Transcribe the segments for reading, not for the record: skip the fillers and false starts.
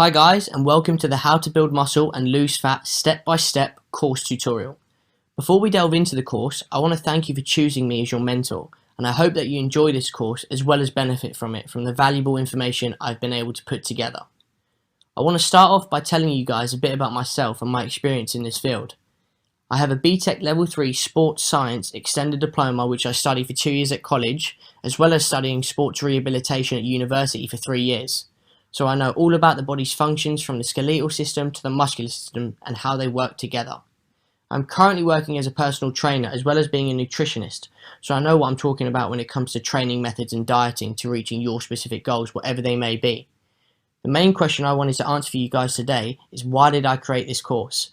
Hi guys, and welcome to the How to Build Muscle and Lose Fat Step-by-Step course tutorial. Before we delve into the course, I want to thank you for choosing me as your mentor, and I hope that you enjoy this course as well as benefit from it from the valuable information I've been able to put together. I want to start off by telling you guys a bit about myself and my experience in this field. I have a BTEC Level 3 Sports Science Extended Diploma which I studied for 2 years at college, as well as studying sports rehabilitation at university for 3 years. So I know all about the body's functions from the skeletal system to the muscular system and how they work together. I'm currently working as a personal trainer as well as being a nutritionist, so I know what I'm talking about when it comes to training methods and dieting to reaching your specific goals, whatever they may be. The main question I wanted to answer for you guys today is, why did I create this course?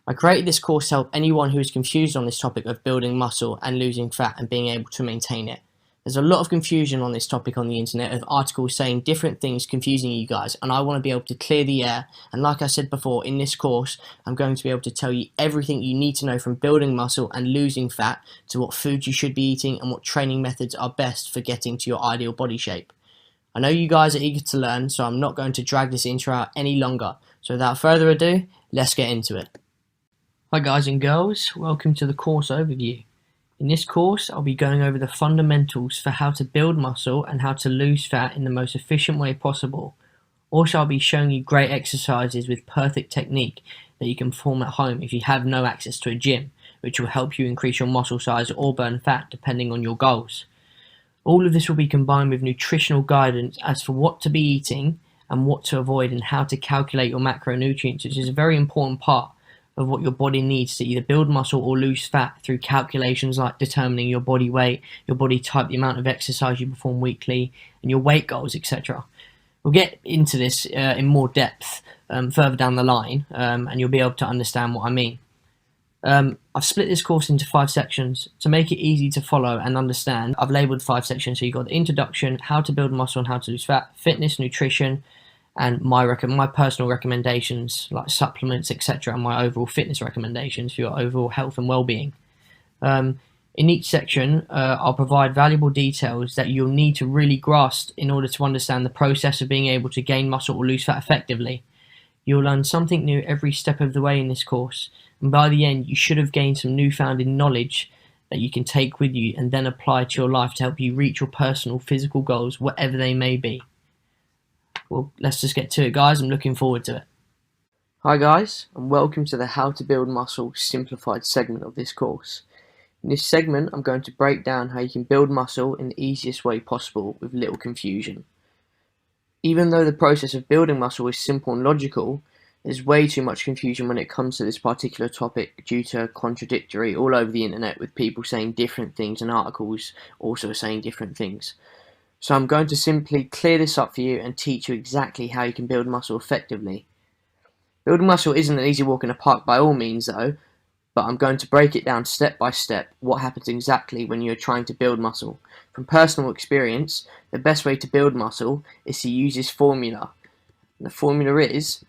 I created this course to help anyone who is confused on this topic of building muscle and losing fat and being able to maintain it. There's a lot of confusion on this topic on the internet of articles saying different things confusing you guys, and I want to be able to clear the air. And like I said before, in this course I'm going to be able to tell you everything you need to know from building muscle and losing fat to what foods you should be eating and what training methods are best for getting to your ideal body shape. I know you guys are eager to learn, so I'm not going to drag this intro out any longer. So without further ado, let's get into it. Hi guys and girls, welcome to the course overview. In this course, I'll be going over the fundamentals for how to build muscle and how to lose fat in the most efficient way possible. Also, I'll be showing you great exercises with perfect technique that you can perform at home if you have no access to a gym, which will help you increase your muscle size or burn fat depending on your goals. All of this will be combined with nutritional guidance as for what to be eating and what to avoid and how to calculate your macronutrients, which is a very important part of what your body needs to either build muscle or lose fat through calculations like determining your body weight, your body type, the amount of exercise you perform weekly, and your weight goals, etc. We'll get into this in more depth further down the line, and you'll be able to understand what I mean. I've split this course into 5 sections to make it easy to follow and understand. I've labelled 5 sections, so you've got the introduction, how to build muscle and how to lose fat, fitness, nutrition, and my personal recommendations like supplements, etc., and my overall fitness recommendations for your overall health and well-being. In each section, I'll provide valuable details that you'll need to really grasp in order to understand the process of being able to gain muscle or lose fat effectively. You'll learn something new every step of the way in this course, and by the end you should have gained some newfound knowledge that you can take with you and then apply to your life to help you reach your personal physical goals, whatever they may be. Well, let's just get to it, guys. I'm looking forward to it. Hi guys, and welcome to the How to Build Muscle simplified segment of this course. In this segment, I'm going to break down how you can build muscle in the easiest way possible with little confusion. Even though the process of building muscle is simple and logical, there's way too much confusion when it comes to this particular topic due to contradictory all over the internet with people saying different things and articles also saying different things. So I'm going to simply clear this up for you and teach you exactly how you can build muscle effectively. Building muscle isn't an easy walk in the park by all means though, but I'm going to break it down step by step what happens exactly when you're trying to build muscle. From personal experience, the best way to build muscle is to use this formula. And the formula is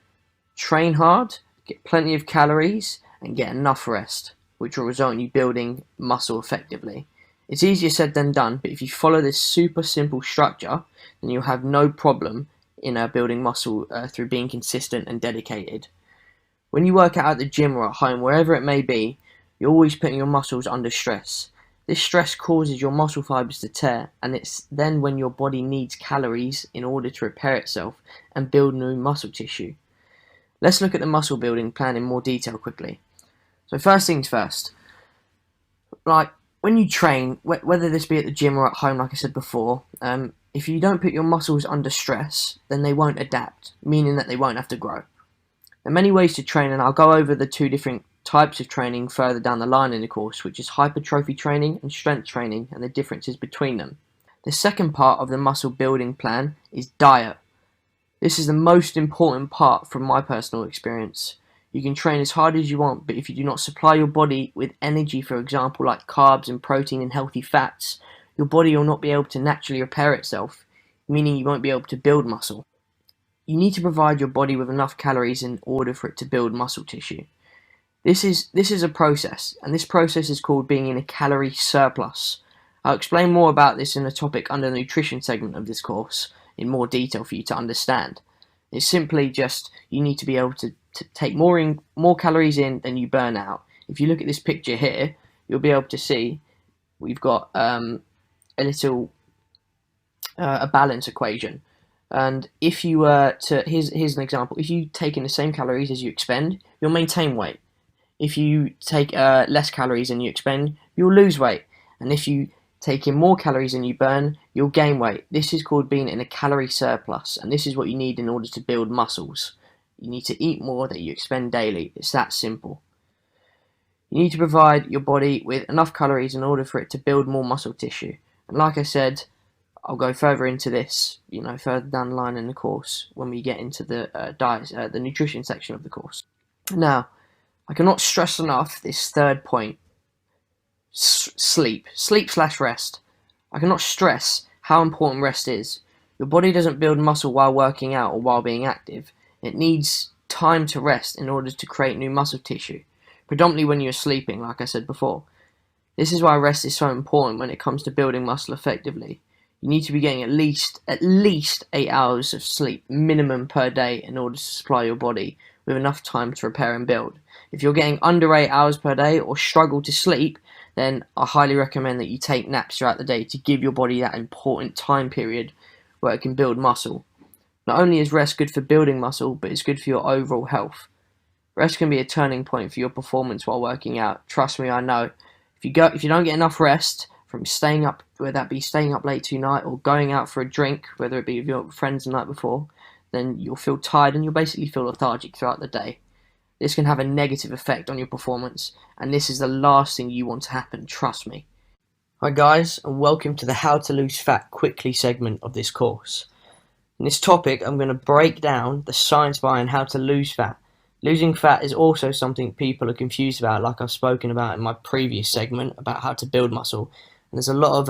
train hard, get plenty of calories, and get enough rest, which will result in you building muscle effectively. It's easier said than done, but if you follow this super simple structure, then you'll have no problem in building muscle through being consistent and dedicated. When you work out at the gym or at home, wherever it may be, you're always putting your muscles under stress. This stress causes your muscle fibers to tear, and it's then when your body needs calories in order to repair itself and build new muscle tissue. Let's look at the muscle building plan in more detail quickly. So first things first, when you train, whether this be at the gym or at home, like I said before, if you don't put your muscles under stress, then they won't adapt, meaning that they won't have to grow. There are many ways to train, and I'll go over the 2 different types of training further down the line in the course, which is hypertrophy training and strength training, and the differences between them. The second part of the muscle building plan is diet. This is the most important part from my personal experience. You can train as hard as you want, but if you do not supply your body with energy, for example, like carbs and protein and healthy fats, your body will not be able to naturally repair itself, meaning you won't be able to build muscle. You need to provide your body with enough calories in order for it to build muscle tissue. This is a process, and this process is called being in a calorie surplus. I'll explain more about this in a topic under the nutrition segment of this course in more detail for you to understand. It's simply just you need to be able to take more calories in than you burn out. If you look at this picture here, you'll be able to see we've got a little a balance equation. And if you were to, here's an example. If you take in the same calories as you expend, you'll maintain weight. If you take less calories than you expend, you'll lose weight. And if you take in more calories than you burn, you'll gain weight. This is called being in a calorie surplus, and this is what you need in order to build muscles. You need to eat more than you expend daily. It's that simple. You need to provide your body with enough calories in order for it to build more muscle tissue. And like I said, I'll go further into this, further down the line in the course when we get into the the nutrition section of the course. Now, I cannot stress enough this third point: sleep/rest. I cannot stress how important rest is. Your body doesn't build muscle while working out or while being active. It needs time to rest in order to create new muscle tissue, predominantly when you're sleeping, like I said before. This is why rest is so important when it comes to building muscle effectively. You need to be getting at least 8 hours of sleep minimum per day in order to supply your body with enough time to repair and build. If you're getting under 8 hours per day or struggle to sleep, then I highly recommend that you take naps throughout the day to give your body that important time period where it can build muscle. Not only is rest good for building muscle, but it's good for your overall health. Rest can be a turning point for your performance while working out. Trust me, I know. If you don't get enough rest from staying up, whether that be staying up late tonight or going out for a drink, whether it be with your friends the night before, then you'll feel tired and you'll basically feel lethargic throughout the day. This can have a negative effect on your performance, and this is the last thing you want to happen, trust me. Hi guys, and welcome to the How to Lose Fat Quickly segment of this course. In this topic, I'm going to break down the science behind how to lose fat. Losing fat is also something people are confused about, like I've spoken about in my previous segment about how to build muscle. And there's a lot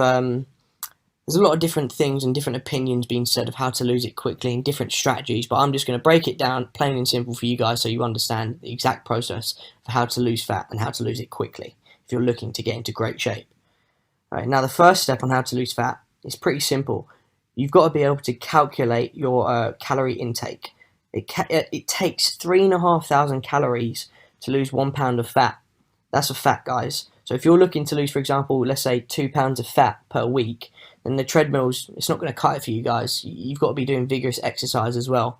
of different things and different opinions being said of how to lose it quickly and different strategies, but I'm just going to break it down plain and simple for you guys so you understand the exact process for how to lose fat and how to lose it quickly if you're looking to get into great shape. All right, now the first step on how to lose fat is pretty simple. You've got to be able to calculate your calorie intake. It takes 3,500 calories to lose 1 pound of fat. That's a fat, guys. So if you're looking to lose, for example, let's say 2 pounds of fat per week, then the treadmills, it's not going to cut it for you guys. You've got to be doing vigorous exercise as well.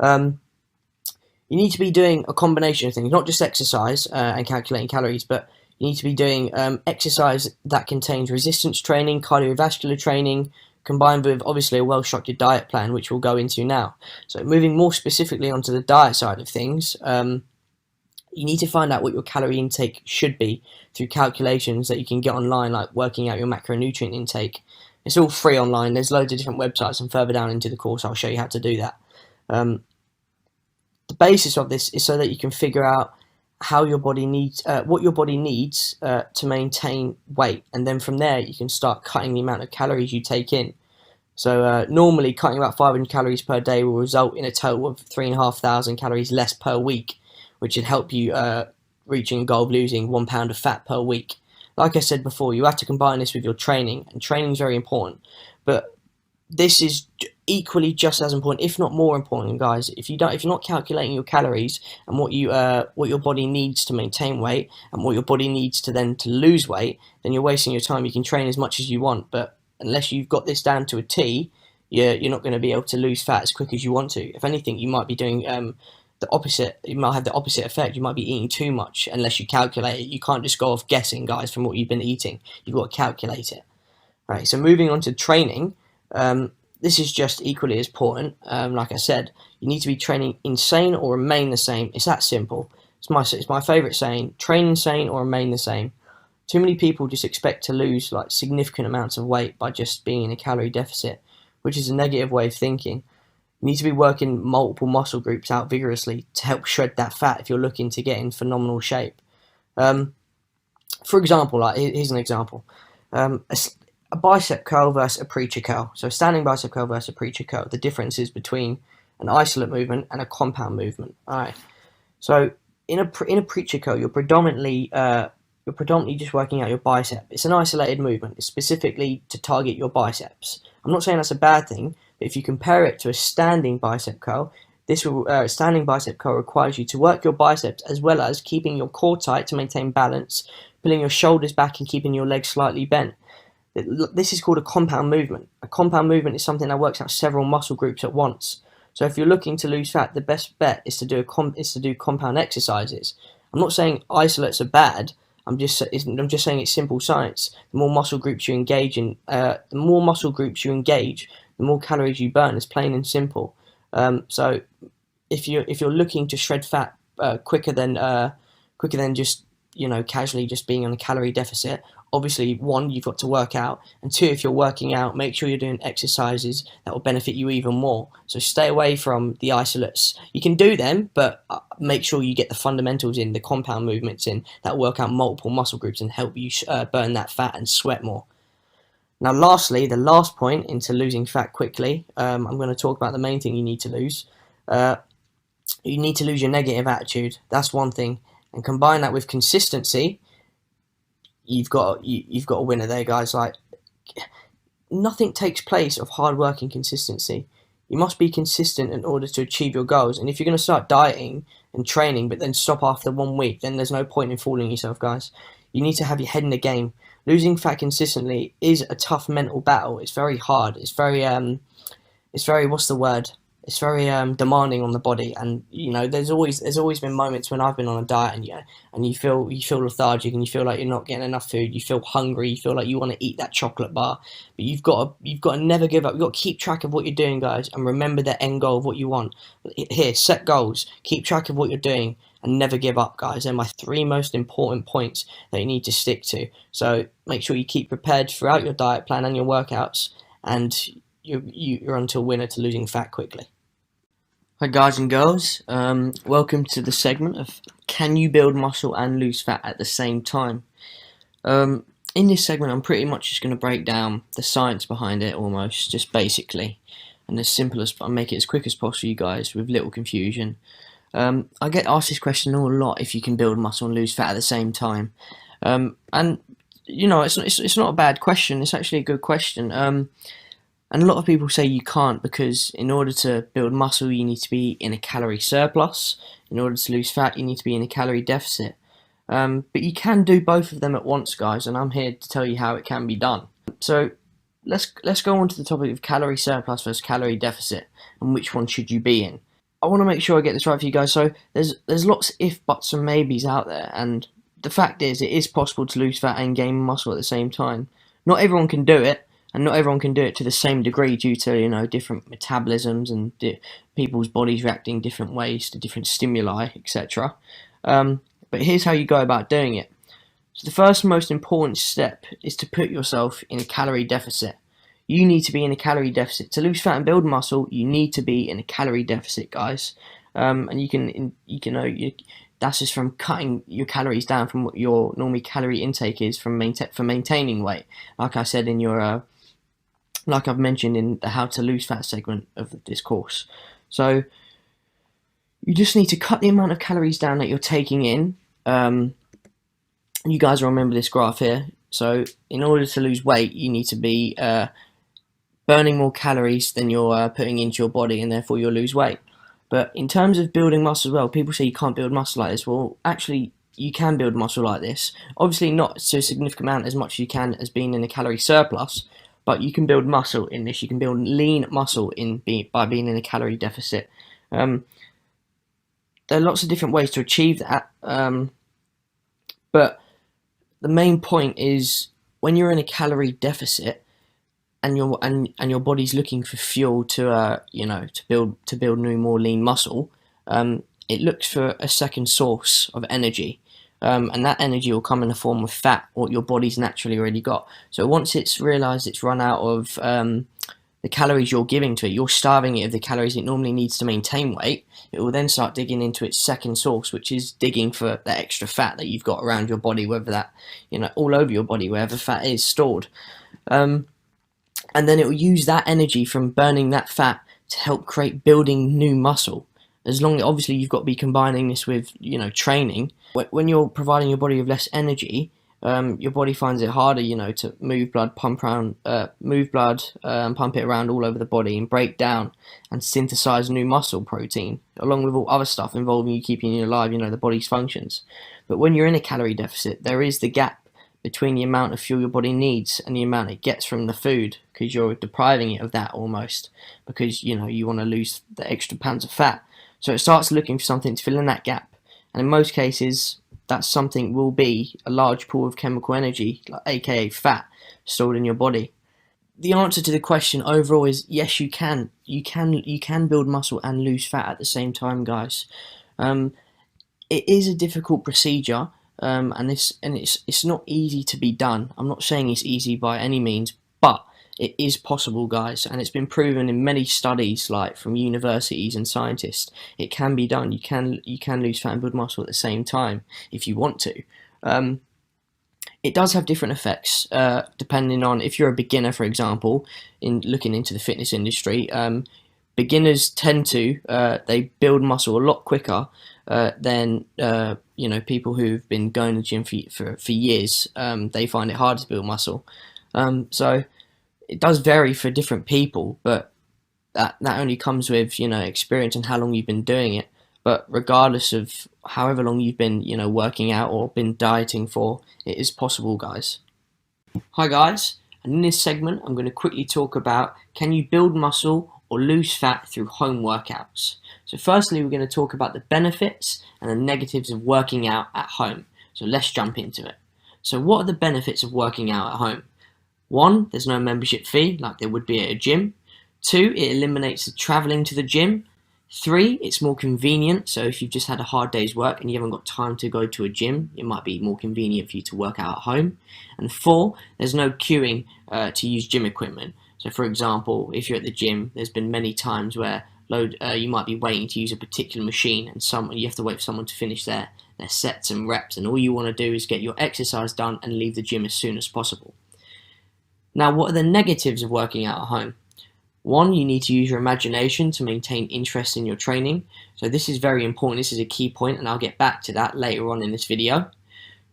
You need to be doing a combination of things, not just exercise and calculating calories, but you need to be doing exercise that contains resistance training, cardiovascular training, combined with obviously a well-structured diet plan, which we'll go into now. So moving more specifically onto the diet side of things, you need to find out what your calorie intake should be through calculations that you can get online, like working out your macronutrient intake. It's all free online. There's loads of different websites, and further down into the course I'll show you how to do that. The basis of this is so that you can figure out how your body needs, what your body needs to maintain weight, and then from there you can start cutting the amount of calories you take in. So normally cutting about 500 calories per day will result in a total of 3,500 calories less per week, which would help you reaching a goal of losing 1 pound of fat per week. Like I said before, you have to combine this with your training, and training is very important. But this is equally just as important, if not more important, guys. If you're not calculating your calories and what your body needs to maintain weight and what your body needs to lose weight, then you're wasting your time. You can train as much as you want, but unless you've got this down to a T, you're not going to be able to lose fat as quick as you want to. If anything, you might be doing the opposite. You might have the opposite effect. You might be eating too much unless you calculate it. You can't just go off guessing, guys, from what you've been eating. You've got to calculate it. Right. So moving on to training. This is just equally as important. Like I said, you need to be training insane or remain the same. It's that simple. It's my favourite saying: train insane or remain the same. Too many people just expect to lose like significant amounts of weight by just being in a calorie deficit, which is a negative way of thinking. You need to be working multiple muscle groups out vigorously to help shred that fat if you're looking to get in phenomenal shape. For example, like here's an example. A bicep curl versus a preacher curl. So a standing bicep curl versus a preacher curl. The difference is between an isolate movement and a compound movement. All right. So in a preacher curl, you're predominantly just working out your bicep. It's an isolated movement. It's specifically to target your biceps. I'm not saying that's a bad thing, but if you compare it to a standing bicep curl, Standing bicep curl requires you to work your biceps as well as keeping your core tight to maintain balance, pulling your shoulders back and keeping your legs slightly bent. This is called a compound movement. A compound movement is something that works out several muscle groups at once. So if you're looking to lose fat, the best bet is to do compound exercises. I'm not saying isolates are bad. I'm just saying it's simple science. The more muscle groups you engage, the more calories you burn. It's plain and simple. So if you're looking to shred fat quicker than just casually just being on a calorie deficit, obviously, one, you've got to work out, and two, if you're working out, make sure you're doing exercises that will benefit you even more. So stay away from the isolates. You can do them, but make sure you get the fundamentals in, the compound movements in, that work out multiple muscle groups and help you burn that fat and sweat more. Now, lastly, the last point into losing fat quickly, I'm going to talk about the main thing you need to lose. You need to lose your negative attitude. That's one thing. And combine that with consistency, you've got a winner there, guys. Like, nothing takes place of hard work and consistency. You must be consistent in order to achieve your goals. And if you're going to start dieting and training but then stop after 1 week, then there's no point in fooling yourself, guys. You need to have your head in the game. Losing fat consistently is a tough mental battle. It's very hard. It's very what's the word? It's very demanding on the body, and there's always been moments when I've been on a diet and you feel lethargic and you feel like you're not getting enough food. You feel hungry. You feel like you want to eat that chocolate bar, but you've got to never give up. You've got to keep track of what you're doing, guys, and remember the end goal of what you want. Here, set goals, keep track of what you're doing, and never give up, guys. They're my 3 most important points that you need to stick to. So make sure you keep prepared throughout your diet plan and your workouts, and you're onto a winner to losing fat quickly. Hi guys and girls, welcome to the segment of can you build muscle and lose fat at the same time. In this segment I'm pretty much just going to break down the science behind it almost, just basically, and as simple as I'll make it as quick as possible, you guys, with little confusion. I get asked this question a lot, if you can build muscle and lose fat at the same time, and it's not a bad question. It's actually a good question. And a lot of people say you can't, because in order to build muscle you need to be in a calorie surplus. In order to lose fat you need to be in a calorie deficit. But you can do both of them at once, guys, and I'm here to tell you how it can be done. So let's go on to the topic of calorie surplus versus calorie deficit, and which one should you be in. I want to make sure I get this right for you guys. So there's lots of if, buts and maybes out there, and the fact is it is possible to lose fat and gain muscle at the same time. Not everyone can do it. And not everyone can do it to the same degree due to different metabolisms and people's bodies reacting different ways to different stimuli, etc. But here's how you go about doing it. So the first most important step is to put yourself in a calorie deficit. You need to be in a calorie deficit to lose fat and build muscle. You need to be in a calorie deficit, guys. And that's just from cutting your calories down from what your normally calorie intake is for maintaining weight. Like I said in your like I've mentioned in the how to lose fat segment of this course. So you just need to cut the amount of calories down that you're taking in. You guys will remember this graph here. So in order to lose weight, you need to be burning more calories than you're putting into your body, and therefore you'll lose weight. But in terms of building muscle as well, people say you can't build muscle like this. Well, actually, you can build muscle like this. Obviously not to a significant amount as much as you can as being in a calorie surplus, but you can build muscle in this. You can build lean muscle by being in a calorie deficit. There are lots of different ways to achieve that, but the main point is when you're in a calorie deficit and your body's looking for fuel to build new, more lean muscle, it looks for a second source of energy. And that energy will come in the form of fat, what your body's naturally already got. So once it's realised it's run out of the calories you're giving to it, you're starving it of the calories it normally needs to maintain weight, it will then start digging into its second source, which is digging for that extra fat that you've got around your body, whether that, all over your body, wherever fat is stored. And then it will use that energy from burning that fat to help create building new muscle. Obviously you've got to be combining this with, training. When you're providing your body with less energy, your body finds it harder, to move blood, and pump it around all over the body and break down and synthesize new muscle protein, along with all other stuff involving you keeping you alive, the body's functions. But when you're in a calorie deficit, there is the gap between the amount of fuel your body needs and the amount it gets from the food, because you're depriving it of that almost, because you want to lose the extra pounds of fat. So it starts looking for something to fill in that gap, and in most cases that something will be a large pool of chemical energy, like aka fat, stored in your body. The answer to the question overall is yes, you can. You can build muscle and lose fat at the same time, guys. It is a difficult procedure, and it's not easy to be done. I'm not saying it's easy by any means, but it is possible, guys, and it's been proven in many studies, like from universities and scientists. It can be done. You can lose fat and build muscle at the same time if you want to. It does have different effects depending on if you're a beginner, for example, in looking into the fitness industry. Beginners tend to they build muscle a lot quicker than people who've been going to the gym for years. They find it harder to build muscle. So it does vary for different people, but that only comes with experience and how long you've been doing it. But regardless of however long you've been working out or been dieting for, it is possible, guys. Hi guys, and in this segment I'm going to quickly talk about, can you build muscle or lose fat through home workouts? So firstly, we're going to talk about the benefits and the negatives of working out at home. So let's jump into it. So what are the benefits of working out at home? 1, there's no membership fee like there would be at a gym. 2, it eliminates the travelling to the gym. 3, it's more convenient, so if you've just had a hard day's work and you haven't got time to go to a gym, it might be more convenient for you to work out at home. And 4, there's no queuing to use gym equipment. So for example, if you're at the gym, there's been many times where you might be waiting to use a particular machine, and you have to wait for someone to finish their sets and reps, and all you want to do is get your exercise done and leave the gym as soon as possible. Now, what are the negatives of working out at home? 1, you need to use your imagination to maintain interest in your training. So this is very important. This is a key point, and I'll get back to that later on in this video.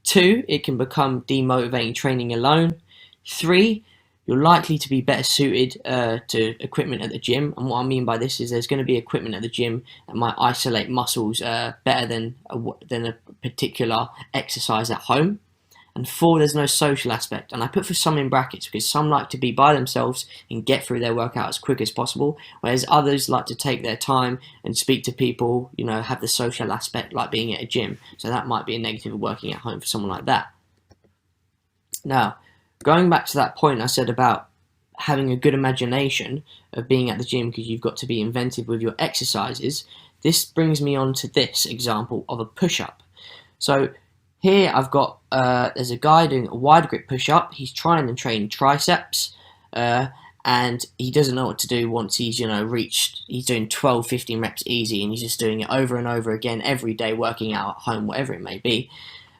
2, it can become demotivating training alone. 3, you're likely to be better suited to equipment at the gym. And what I mean by this is there's going to be equipment at the gym that might isolate muscles better than a particular exercise at home. And 4, there's no social aspect, and I put for some in brackets because some like to be by themselves and get through their workout as quick as possible, whereas others like to take their time and speak to people, have the social aspect like being at a gym. So that might be a negative of working at home for someone like that. Now, going back to that point I said about having a good imagination of being at the gym because you've got to be inventive with your exercises, this brings me on to this example of a push-up. So here I've got, there's a guy doing a wide grip push-up. He's trying to train triceps, and he doesn't know what to do once he's, he's doing 12, 15 reps easy, and he's just doing it over and over again every day, working out at home, whatever it may be.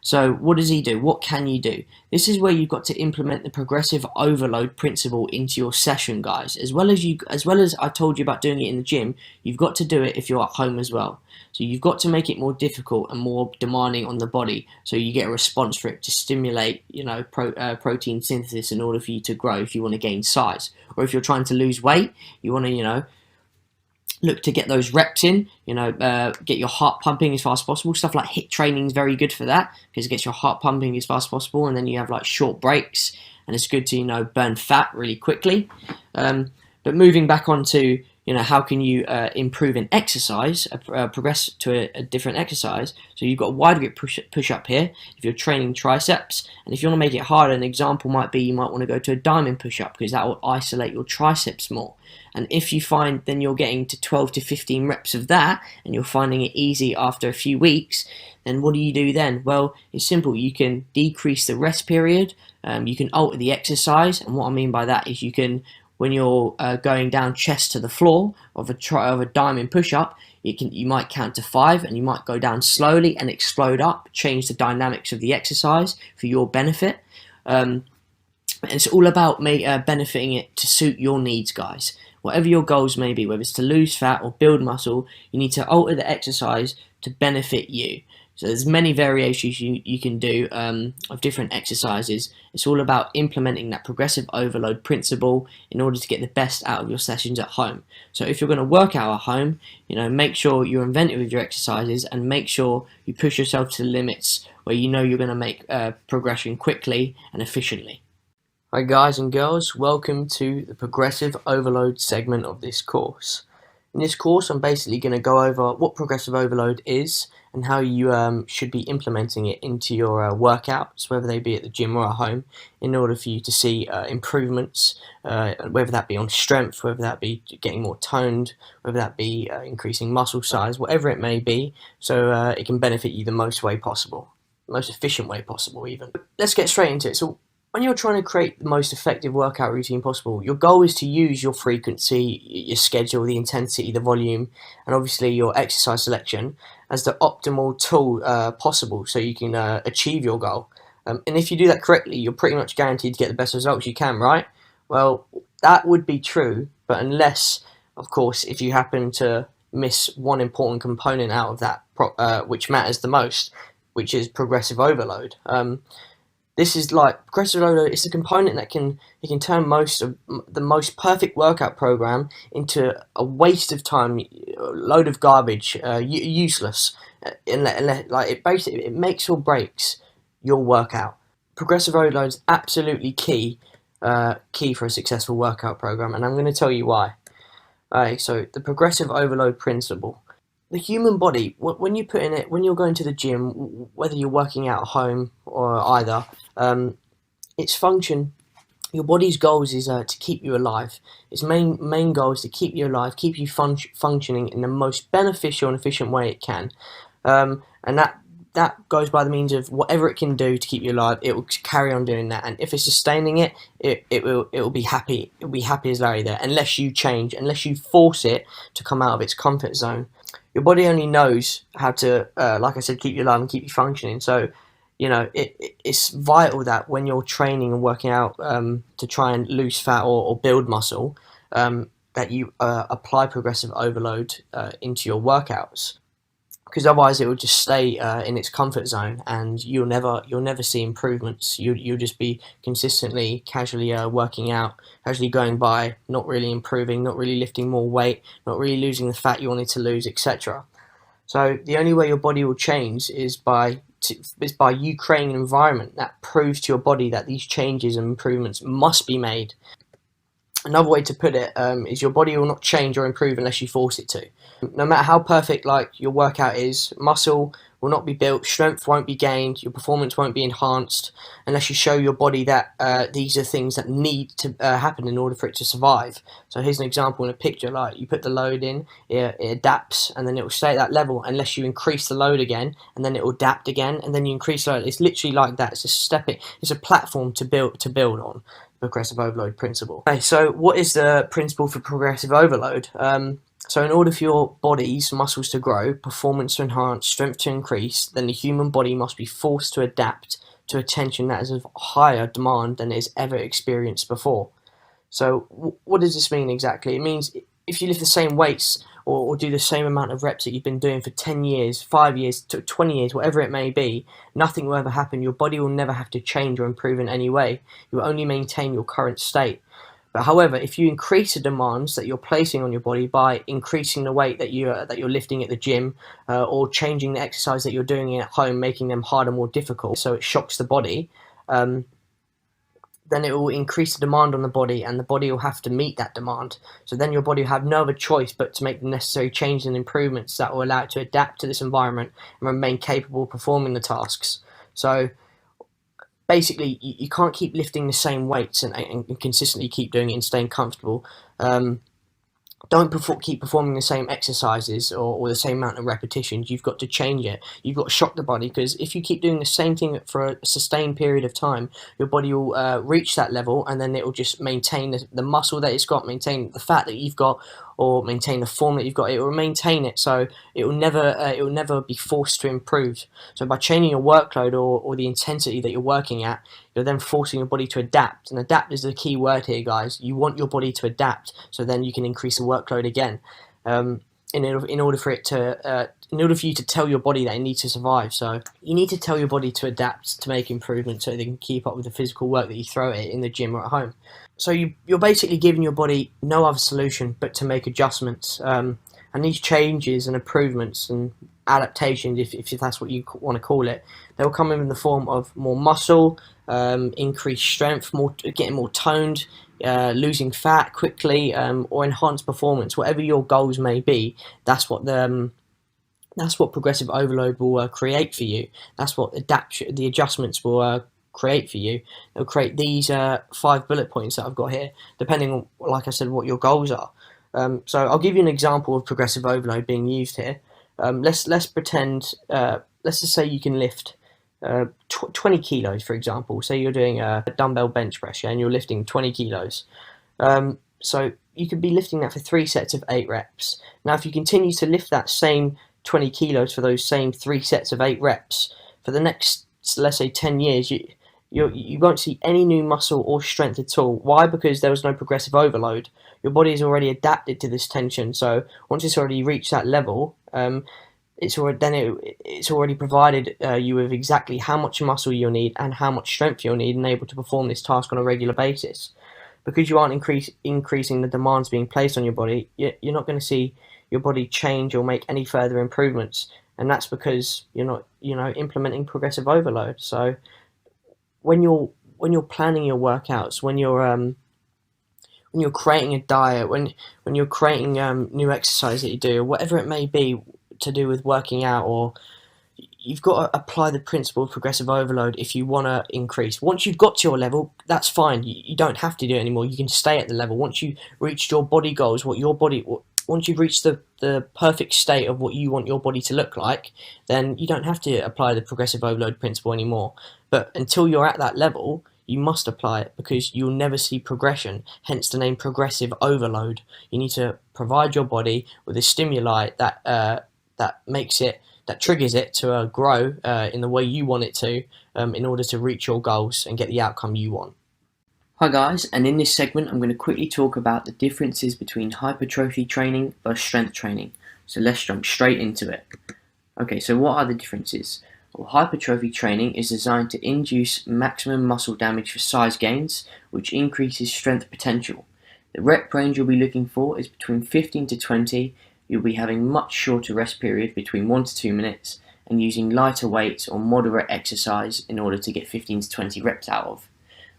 So what does he do? What can you do? This is where you've got to implement the progressive overload principle into your session, guys. As well as I told you about doing it in the gym, you've got to do it if you're at home as well. So you've got to make it more difficult and more demanding on the body, so you get a response for it to stimulate, protein synthesis in order for you to grow if you want to gain size. Or if you're trying to lose weight, you want to, look to get those reps in, get your heart pumping as fast as possible. Stuff like HIIT training is very good for that because it gets your heart pumping as fast as possible, and then you have like short breaks, and it's good to, burn fat really quickly. But moving back onto, how can you improve an exercise, progress to a different exercise? So you've got a wide grip push-up here if you're training triceps, and if you want to make it harder, an example might be you might want to go to a diamond push-up because that will isolate your triceps more. And if you find then you're getting to 12 to 15 reps of that and you're finding it easy after a few weeks, then what do you do then? Well, it's simple. You can decrease the rest period, you can alter the exercise, and what I mean by that is you can, when you're going down chest to the floor of a diamond push-up, you might count to 5 and you might go down slowly and explode up, change the dynamics of the exercise for your benefit. It's all about benefiting it to suit your needs, guys. Whatever your goals may be, whether it's to lose fat or build muscle, you need to alter the exercise to benefit you. So there's many variations you can do of different exercises. It's all about implementing that progressive overload principle in order to get the best out of your sessions at home. So if you're going to work out at home, make sure you're inventive with your exercises and make sure you push yourself to the limits where you know you're going to make progression quickly and efficiently. Hi guys and girls, welcome to the progressive overload segment of this course. In this course I'm basically going to go over what progressive overload is and how you should be implementing it into your workouts, whether they be at the gym or at home, in order for you to see improvements, whether that be on strength, whether that be getting more toned, whether that be increasing muscle size, whatever it may be, so it can benefit you the most way possible, most efficient way possible even. Let's get straight into it. So when you're trying to create the most effective workout routine possible, your goal is to use your frequency, your schedule, the intensity, the volume, and obviously your exercise selection as the optimal tool possible so you can achieve your goal. And if you do that correctly, you're pretty much guaranteed to get the best results you can, right? Well, that would be true, but unless, of course, if you happen to miss one important component out of that, which matters the most, which is progressive overload. This is like progressive overload. It's a component that can turn most of the most perfect workout program into a waste of time, a load of garbage, useless. Like it makes or breaks your workout. Progressive overload is absolutely key for a successful workout program, and I'm going to tell you why. Alright, so the progressive overload principle. The human body, when you put in it, when you're going to the gym, whether you're working out at home or either, its function, your body's goals is to keep you alive. Its main goal is to keep you alive, keep you functioning in the most beneficial and efficient way it can, and that goes by the means of whatever it can do to keep you alive. It will carry on doing that, and if it's sustaining it, it will be happy. It will be happy as Larry there, unless you change, unless you force it to come out of its comfort zone. Your body only knows how to, like I said, keep you alive and keep you functioning. So, it's vital that when you're training and working out to try and lose fat or build muscle, that you apply progressive overload into your workouts, because otherwise it will just stay in its comfort zone, and you'll never see improvements. You'll just be consistently, casually working out, casually going by, not really improving, not really lifting more weight, not really losing the fat you wanted to lose, etc. So the only way your body will change is by you creating an environment that proves to your body that these changes and improvements must be made. Another way to put it is your body will not change or improve unless you force it to. No matter how perfect your workout is, muscle will not be built, strength won't be gained, your performance won't be enhanced unless you show your body that these are things that need to happen in order for it to survive. So here's an example in a picture. Like, you put the load in, it adapts, and then it will stay at that level unless you increase the load again, and then it will adapt again, and then you increase the load. It's literally like that. It's a platform to build on. Progressive overload principle. Okay, so what is the principle for progressive overload? So in order for your body's muscles to grow, performance to enhance, strength to increase, then the human body must be forced to adapt to a tension that is of higher demand than it has ever experienced before. So what does this mean exactly? It means if you lift the same weights or do the same amount of reps that you've been doing for 10 years, 5 years, 20 years, whatever it may be, nothing will ever happen. Your body will never have to change or improve in any way. You will only maintain your current state. But however, if you increase the demands that you're placing on your body by increasing the weight that you're lifting at the gym, or changing the exercise that you're doing at home, making them harder, more difficult, so it shocks the body, then it will increase the demand on the body, and the body will have to meet that demand. So then your body will have no other choice but to make the necessary changes and improvements that will allow it to adapt to this environment and remain capable of performing the tasks. So basically, you can't keep lifting the same weights and consistently keep doing it and staying comfortable. Don't keep performing the same exercises or the same amount of repetitions. You've got to change it. You've got to shock the body, because if you keep doing the same thing for a sustained period of time, your body will reach that level, and then it will just maintain the muscle that it's got, maintain the fat that you've got, or maintain the form that you've got. It will maintain it, so it will never be forced to improve. So by changing your workload or the intensity that you're working at, you're then forcing your body to adapt. And adapt is the key word here, guys. You want your body to adapt, so then you can increase the workload again. in order for you to tell your body that it needs to survive. So you need to tell your body to adapt, to make improvements, so they can keep up with the physical work that you throw at it in the gym or at home. So you're basically giving your body no other solution but to make adjustments. And these changes and improvements and adaptations, if that's what you want to call it, they'll come in the form of more muscle, increased strength, getting more toned, losing fat quickly, or enhanced performance. Whatever your goals may be, that's what progressive overload will create for you. That's what the adjustments will create for you. They'll create these 5 bullet points that I've got here, depending on, like I said, what your goals are. So I'll give you an example of progressive overload being used here. Let's pretend, let's just say you can lift 20 kilos, for example. Say you're doing a dumbbell bench press, and you're lifting 20 kilos. So you could be lifting that for 3 sets of 8 reps. Now, if you continue to lift that same 20 kilos for those same 3 sets of 8 reps for the next, let's say, 10 years, you won't see any new muscle or strength at all. Why? Because there was no progressive overload. Your body is already adapted to this tension. So once it's already reached that level, it's already provided you with exactly how much muscle you'll need and how much strength you'll need, and able to perform this task on a regular basis. Because you aren't increasing the demands being placed on your body, you're not going to see your body change or make any further improvements, and that's because you're not, implementing progressive overload. So when you're planning your workouts, when you're creating a diet, when you're creating new exercise that you do, or whatever it may be to do with working out, or you've got to apply the principle of progressive overload if you want to increase. Once you've got to your level, that's fine. You don't have to do it anymore. You can stay at the level. Once you've reached your body goals, once you've reached the perfect state of what you want your body to look like, then you don't have to apply the progressive overload principle anymore. But until you're at that level, you must apply it, because you'll never see progression, hence the name progressive overload. You need to provide your body with a stimuli that triggers it to grow in the way you want it to, in order to reach your goals and get the outcome you want. Hi guys, and in this segment I'm going to quickly talk about the differences between hypertrophy training versus strength training. So let's jump straight into it. Okay, so what are the differences? Well, hypertrophy training is designed to induce maximum muscle damage for size gains, which increases strength potential. The rep range you'll be looking for is between 15 to 20. You'll be having much shorter rest period, between 1 to 2 minutes, and using lighter weights or moderate exercise in order to get 15 to 20 reps out of.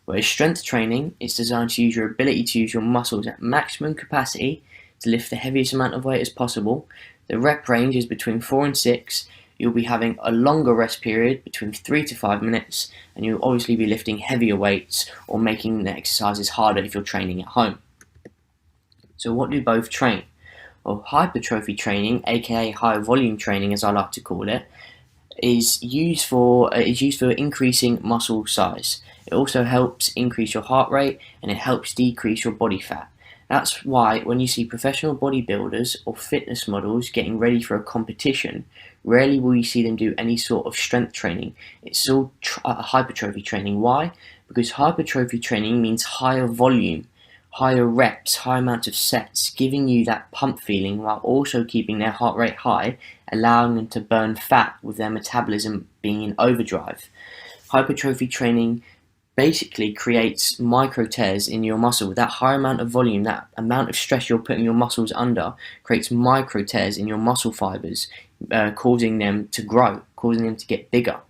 Whereas strength training is designed to use your ability to use your muscles at maximum capacity to lift the heaviest amount of weight as possible. The rep range is between 4 and 6. You'll be having a longer rest period, between 3 to 5 minutes, and you'll obviously be lifting heavier weights or making the exercises harder if you're training at home. So what do both train? Well, hypertrophy training, aka high volume training as I like to call it, is used for increasing muscle size. It also helps increase your heart rate, and it helps decrease your body fat. That's why when you see professional bodybuilders or fitness models getting ready for a competition, rarely will you see them do any sort of strength training. It's all hypertrophy training. Why? Because hypertrophy training means higher volume, higher reps, high amount of sets, giving you that pump feeling while also keeping their heart rate high, allowing them to burn fat with their metabolism being in overdrive. Hypertrophy training basically creates micro tears in your muscle. That high amount of volume, that amount of stress you're putting your muscles under, creates micro tears in your muscle fibers, causing them to grow, causing them to get bigger.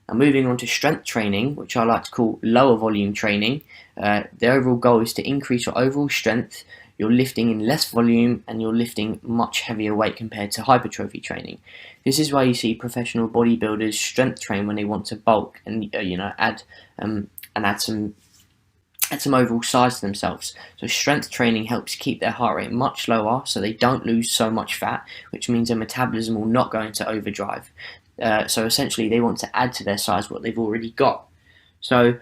Now, moving on to strength training, which I like to call lower volume training, the overall goal is to increase your overall strength. You're lifting in less volume and you're lifting much heavier weight compared to hypertrophy training. This is why you see professional bodybuilders strength train when they want to bulk and add some overall size to themselves. So strength training helps keep their heart rate much lower, so they don't lose so much fat, which means their metabolism will not go into overdrive. So essentially, they want to add to their size what they've already got. So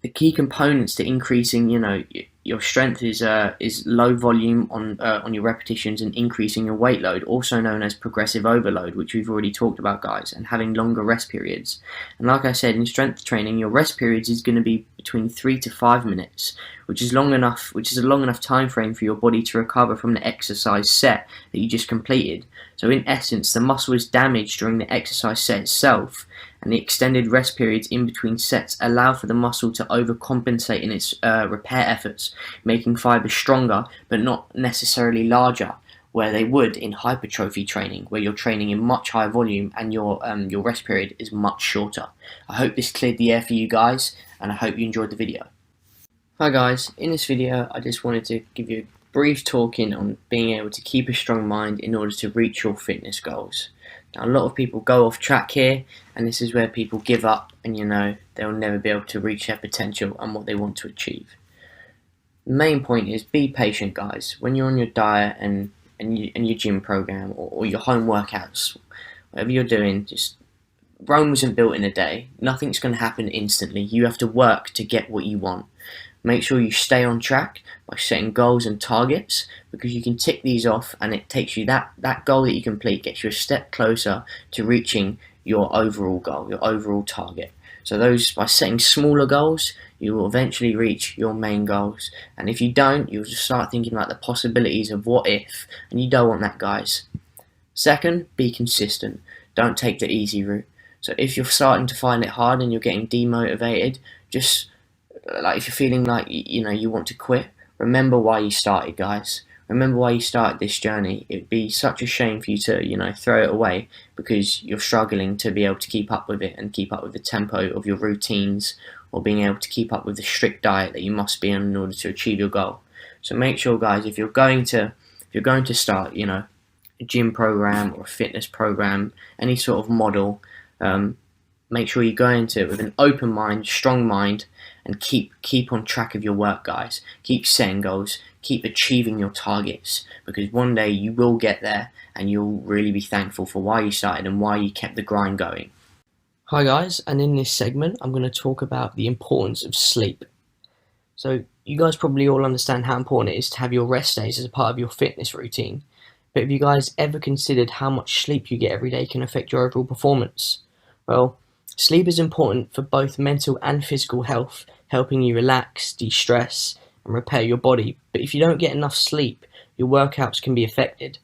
the key components to increasing, your strength is low volume on your repetitions and increasing your weight load, also known as progressive overload, which we've already talked about, guys, and having longer rest periods. And like I said, in strength training, your rest periods is going to be between 3 to 5 minutes, which is a long enough time frame for your body to recover from the exercise set that you just completed. So in essence, the muscle is damaged during the exercise set itself, and the extended rest periods in between sets allow for the muscle to overcompensate in its repair efforts, making fibers stronger but not necessarily larger, where they would in hypertrophy training, where you're training in much higher volume and your rest period is much shorter. I hope this cleared the air for you guys, and I hope you enjoyed the video. Hi guys, in this video I just wanted to give you a brief talking on being able to keep a strong mind in order to reach your fitness goals. Now, a lot of people go off track here, and this is where people give up and they'll never be able to reach their potential and what they want to achieve. The main point is be patient, guys. When you're on your diet and your gym program or your home workouts, whatever you're doing, just Rome wasn't built in a day. Nothing's going to happen instantly. You have to work to get what you want. Make sure you stay on track by setting goals and targets, because you can tick these off and it takes you that goal that you complete gets you a step closer to reaching your overall goal, your overall target. So those, by setting smaller goals, you will eventually reach your main goals. And if you don't, you'll just start thinking like the possibilities of what if, and you don't want that, guys. Second, be consistent. Don't take the easy route. So if you're starting to find it hard and you're getting demotivated, just like if you're feeling like you want to quit, remember why you started, guys. Remember why you started this journey. It'd be such a shame for you to throw it away because you're struggling to be able to keep up with it and keep up with the tempo of your routines, or being able to keep up with the strict diet that you must be on in order to achieve your goal. So make sure, guys, if you're going to start a gym program or a fitness program, any sort of model, make sure you go into it with an open mind, strong mind, and keep on track of your work, guys. Keep setting goals, keep achieving your targets, because one day you will get there and you'll really be thankful for why you started and why you kept the grind going. Hi guys, and in this segment I'm going to talk about the importance of sleep. So you guys probably all understand how important it is to have your rest days as a part of your fitness routine, but have you guys ever considered how much sleep you get every day can affect your overall performance? Well, sleep is important for both mental and physical health, helping you relax, de-stress, and repair your body. But if you don't get enough sleep, your workouts can be affected.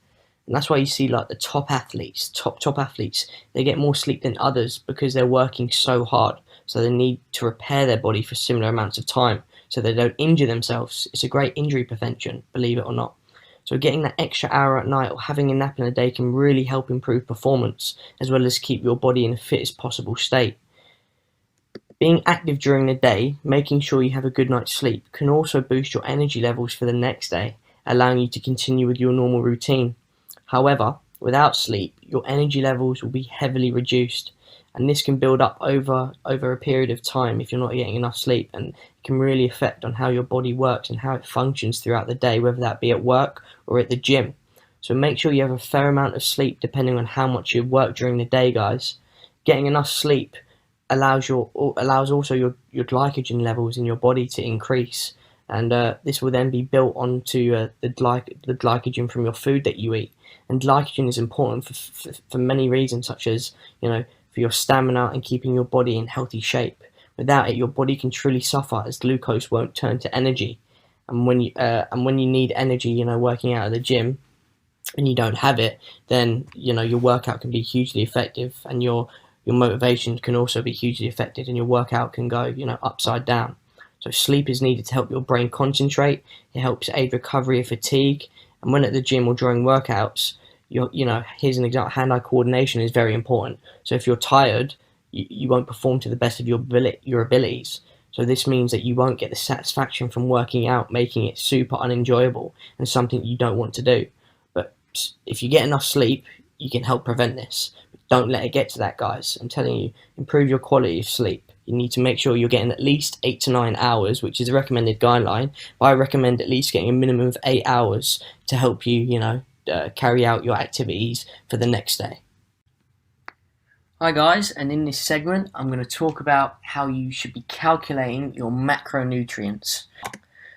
And that's why you see like the top athletes, they get more sleep than others because they're working so hard. So they need to repair their body for similar amounts of time so they don't injure themselves. It's a great injury prevention, believe it or not. So getting that extra hour at night or having a nap in a day can really help improve performance, as well as keep your body in the fittest possible state. Being active during the day, making sure you have a good night's sleep, can also boost your energy levels for the next day, allowing you to continue with your normal routine. However, without sleep, your energy levels will be heavily reduced, and this can build up over a period of time if you're not getting enough sleep, and it can really affect on how your body works and how it functions throughout the day, whether that be at work or at the gym. So make sure you have a fair amount of sleep depending on how much you work during the day, guys. Getting enough sleep allows also your glycogen levels in your body to increase, and this will then be built onto the glycogen from your food that you eat. And glycogen is important for many reasons, such as for your stamina and keeping your body in healthy shape. Without it, your body can truly suffer, as glucose won't turn to energy. And when you need energy, working out at the gym, and you don't have it, then your workout can be hugely effective, and your motivation can also be hugely affected, and your workout can go upside down. So sleep is needed to help your brain concentrate. It helps aid recovery of fatigue, and when at the gym or during workouts, here's an example: hand-eye coordination is very important. So if you're tired, you won't perform to the best of your abilities. So this means that you won't get the satisfaction from working out, making it super unenjoyable and something you don't want to do. But if you get enough sleep, you can help prevent this. But don't let it get to that, guys. I'm telling you, improve your quality of sleep. You need to make sure you're getting at least 8 to 9 hours, which is a recommended guideline. But I recommend at least getting a minimum of 8 hours to help you, carry out your activities for the next day. Hi guys, and in this segment I'm going to talk about how you should be calculating your macronutrients.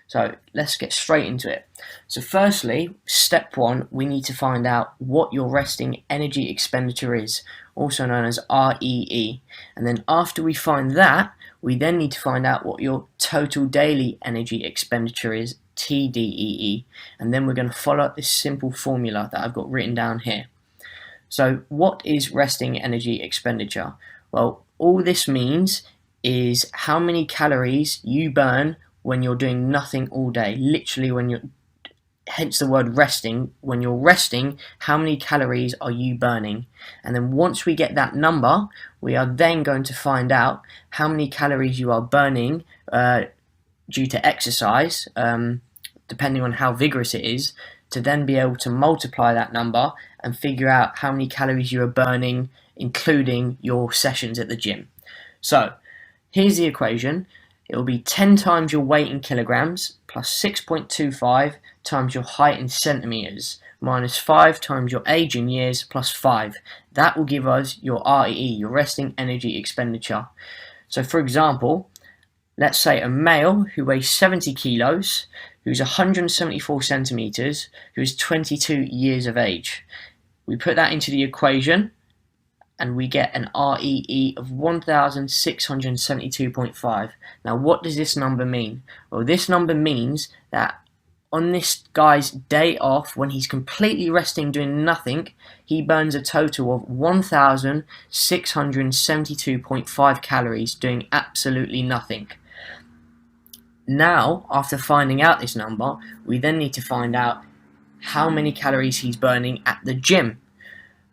So let's get straight into it. So firstly, step one, we need to find out what your resting energy expenditure is, also known as REE. And then after we find that, we then need to find out what your total daily energy expenditure is, TDEE. And then we're going to follow up this simple formula that I've got written down here. So what is resting energy expenditure? Well, all this means is how many calories you burn when you're doing nothing all day. Literally when you're, hence the word resting. When you're resting, how many calories are you burning? And then once we get that number, we are then going to find out how many calories you are burning due to exercise, depending on how vigorous it is, to then be able to multiply that number and figure out how many calories you are burning, including your sessions at the gym. So here's the equation. It will be 10 times your weight in kilograms plus 6.25 times your height in centimeters minus 5 times your age in years plus 5. That will give us your REE, your resting energy expenditure. So for example, let's say a male who weighs 70 kilos, who's 174 centimeters, who is 22 years of age. We put that into the equation and we get an REE of 1,672.5. Now what does this number mean? Well, this number means that on this guy's day off, when he's completely resting doing nothing, he burns a total of 1,672.5 calories doing absolutely nothing. Now, after finding out this number, we then need to find out how many calories he's burning at the gym.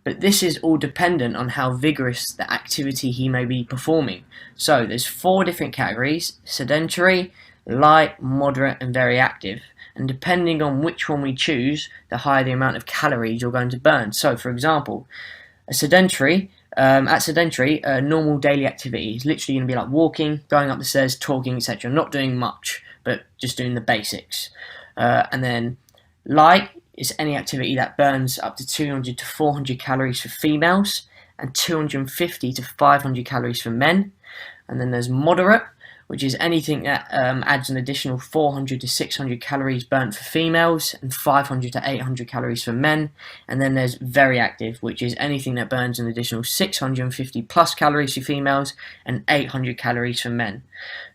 But this is all dependent on how vigorous the activity he may be performing. So there's 4 different categories: sedentary, light, moderate and very active. And depending on which one we choose, the higher the amount of calories you're going to burn. So for example, a sedentary, a normal daily activity is literally going to be like walking, going up the stairs, talking, etc. Not doing much, but just doing the basics. And then light is any activity that burns up to 200 to 400 calories for females and 250 to 500 calories for men. And then there's moderate, which is anything that adds an additional 400 to 600 calories burnt for females and 500 to 800 calories for men. And then there's very active, which is anything that burns an additional 650 plus calories for females and 800 calories for men.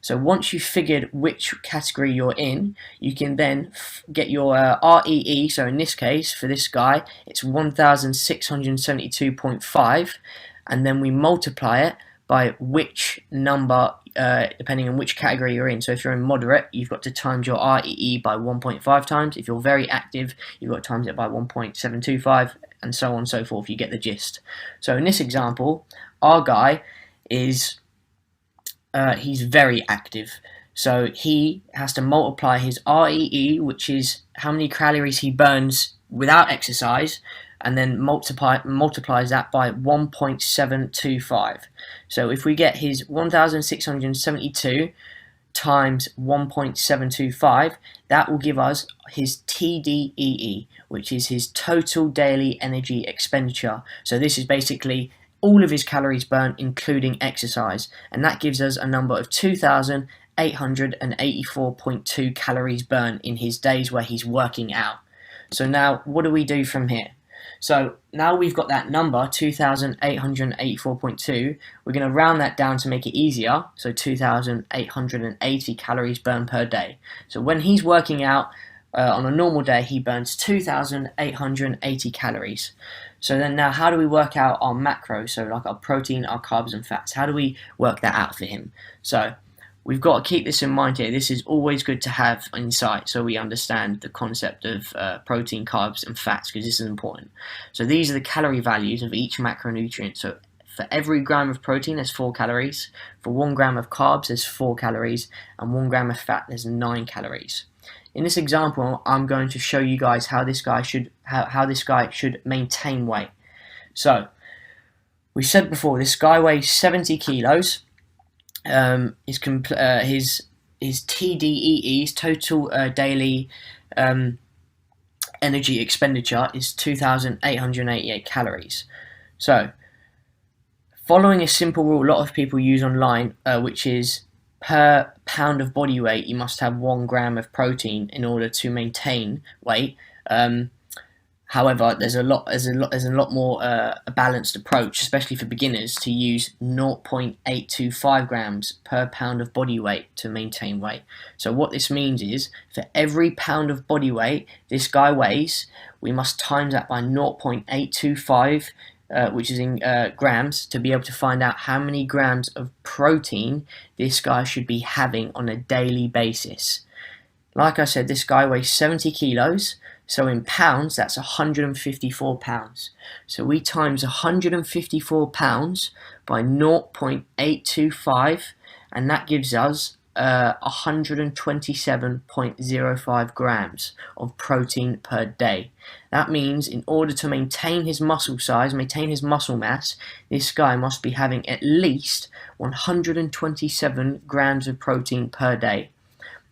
So once you've figured which category you're in, you can then get your REE. So in this case, for this guy, it's 1,672.5, and then we multiply it by which number, depending on which category you're in. So if you're in moderate, you've got to times your REE by 1.5 times. If you're very active, you've got to times it by 1.725, and so on and so forth. You get the gist. So in this example, our guy is, he's very active. So he has to multiply his REE, which is how many calories he burns without exercise, and then multiplies that by 1.725. So if we get his 1,672 times 1.725, that will give us his TDEE, which is his total daily energy expenditure. So this is basically all of his calories burnt, including exercise, and that gives us a number of 2,884.2 calories burnt in his days where he's working out. So now what do we do from here? So now we've got that number, 2,884.2, we're going to round that down to make it easier, so 2,880 calories burned per day. So when he's working out on a normal day, he burns 2,880 calories. So then now how do we work out our macros, so like our protein, our carbs and fats? How do we work that out for him? So we've got to keep this in mind here. This is always good to have in sight so we understand the concept of protein, carbs and fats, because this is important. So these are the calorie values of each macronutrient. So for every gram of protein there's 4 calories, for 1 gram of carbs there's 4 calories, and 1 gram of fat there's 9 calories. In this example, I'm going to show you guys how this guy should maintain weight. So we said before, this guy weighs 70 kilos. His TDEE, his total daily energy expenditure, is 2,888 calories. So following a simple rule a lot of people use online, which is per pound of body weight, you must have 1 gram of protein in order to maintain weight. However, there's a lot more a balanced approach, especially for beginners, to use 0.825 grams per pound of body weight to maintain weight. So what this means is, for every pound of body weight this guy weighs, we must times that by 0.825, which is in grams, to be able to find out how many grams of protein this guy should be having on a daily basis. Like I said, this guy weighs 70 kilos, so in pounds, that's 154 pounds. So we times 154 pounds by 0.825, and that gives us 127.05 grams of protein per day. That means in order to maintain his muscle size, maintain his muscle mass, this guy must be having at least 127 grams of protein per day.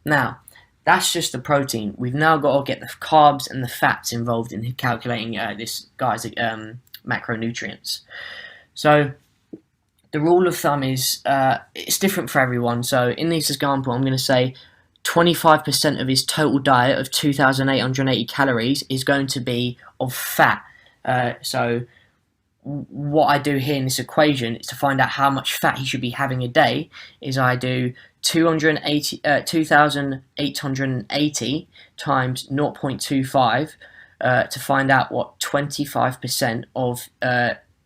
Now, that's just the protein. We've now got to get the carbs and the fats involved in calculating this guy's macronutrients. So the rule of thumb is it's different for everyone. So in this example, I'm going to say 25% of his total diet of 2,880 calories is going to be of fat. So what I do here in this equation is to find out how much fat he should be having a day, is I do 2,880 times 0.25 to find out what 25% of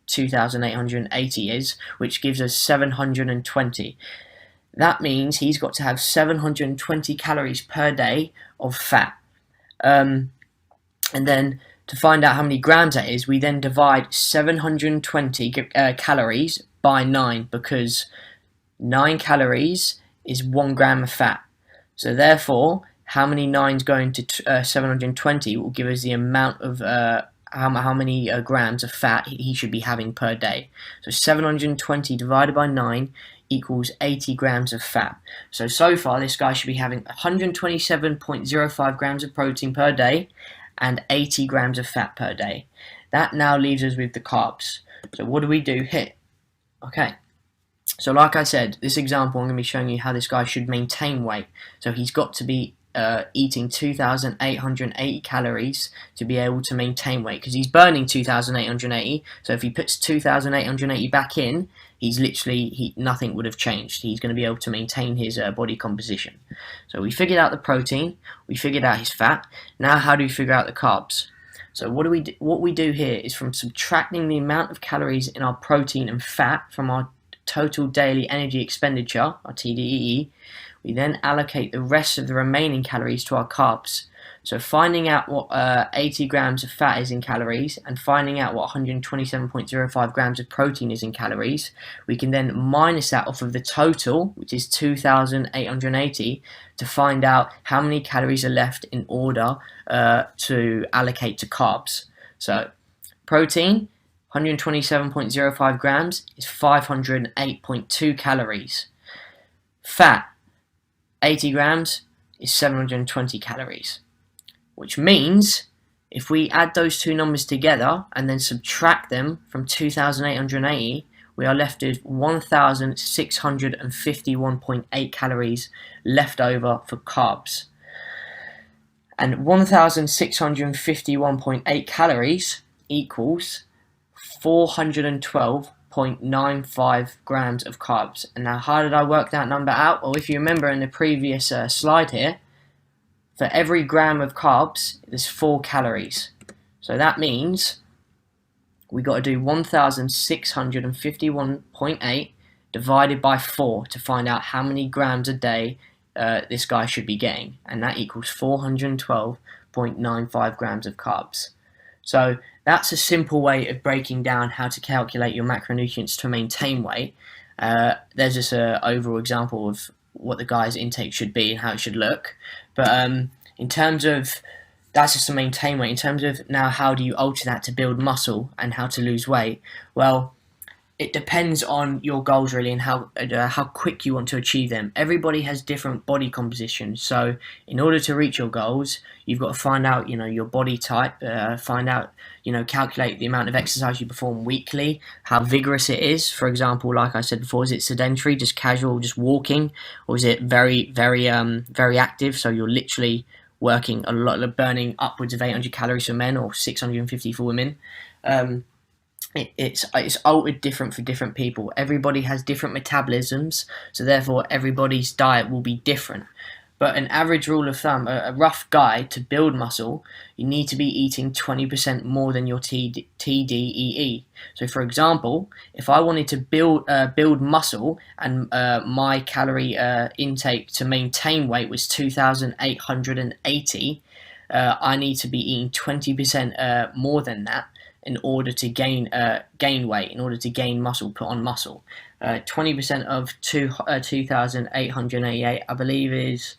2,880 is, which gives us 720. That means he's got to have 720 calories per day of fat. And then to find out how many grams that is, we then divide 720 calories by 9, because 9 calories is 1 gram of fat. So therefore, how many 9's going to 720 will give us the amount of how many grams of fat he should be having per day. So 720 divided by 9 equals 80 grams of fat. So far this guy should be having 127.05 grams of protein per day and 80 grams of fat per day. That now leaves us with the carbs. So what do we do here? Okay. So like I said, this example I'm going to be showing you how this guy should maintain weight. So he's got to be eating 2,880 calories to be able to maintain weight, because he's burning 2,880. So if he puts 2,880 back in, he's literally, nothing would have changed. He's going to be able to maintain his body composition. So we figured out the protein, we figured out his fat. Now how do we figure out the carbs? So what we do here is, from subtracting the amount of calories in our protein and fat from our total daily energy expenditure, our TDEE, we then allocate the rest of the remaining calories to our carbs. So finding out what 80 grams of fat is in calories, and finding out what 127.05 grams of protein is in calories, we can then minus that off of the total, which is 2,880, to find out how many calories are left in order to allocate to carbs. So protein, 127.05 grams is 508.2 calories. Fat, 80 grams is 720 calories. Which means, if we add those two numbers together and then subtract them from 2,880, we are left with 1,651.8 calories left over for carbs. And 1,651.8 calories equals 412.95 grams of carbs. And now, how did I work that number out? Well, if you remember in the previous slide here, for every gram of carbs, there's 4 calories. So that means we got to do 1,651.8 divided by 4 to find out how many grams a day this guy should be getting. And that equals 412.95 grams of carbs. So that's a simple way of breaking down how to calculate your macronutrients to maintain weight. There's just an overall example of what the guy's intake should be and how it should look. But in terms of, that's just to maintain weight. In terms of now, how do you alter that to build muscle and how to lose weight? Well, It depends on your goals really, and how quick you want to achieve them. Everybody has different body compositions, so in order to reach your goals, you've got to find out your body type, find out calculate the amount of exercise you perform weekly, how vigorous it is. For example, like I said before, is it sedentary, just casual, just walking, or is it very active? So you're literally working a lot, burning upwards of 800 calories for men or 650 for women. Um, it's altered different for different people. Everybody has different metabolisms, so therefore everybody's diet will be different. But an average rule of thumb, a rough guide to build muscle, you need to be eating 20% more than your TDEE. So, for example, if I wanted to build muscle and my calorie intake to maintain weight was 2,880, I need to be eating 20% more than that in order to gain weight, in order to gain muscle, put on muscle. 20% of 2,888, I believe, is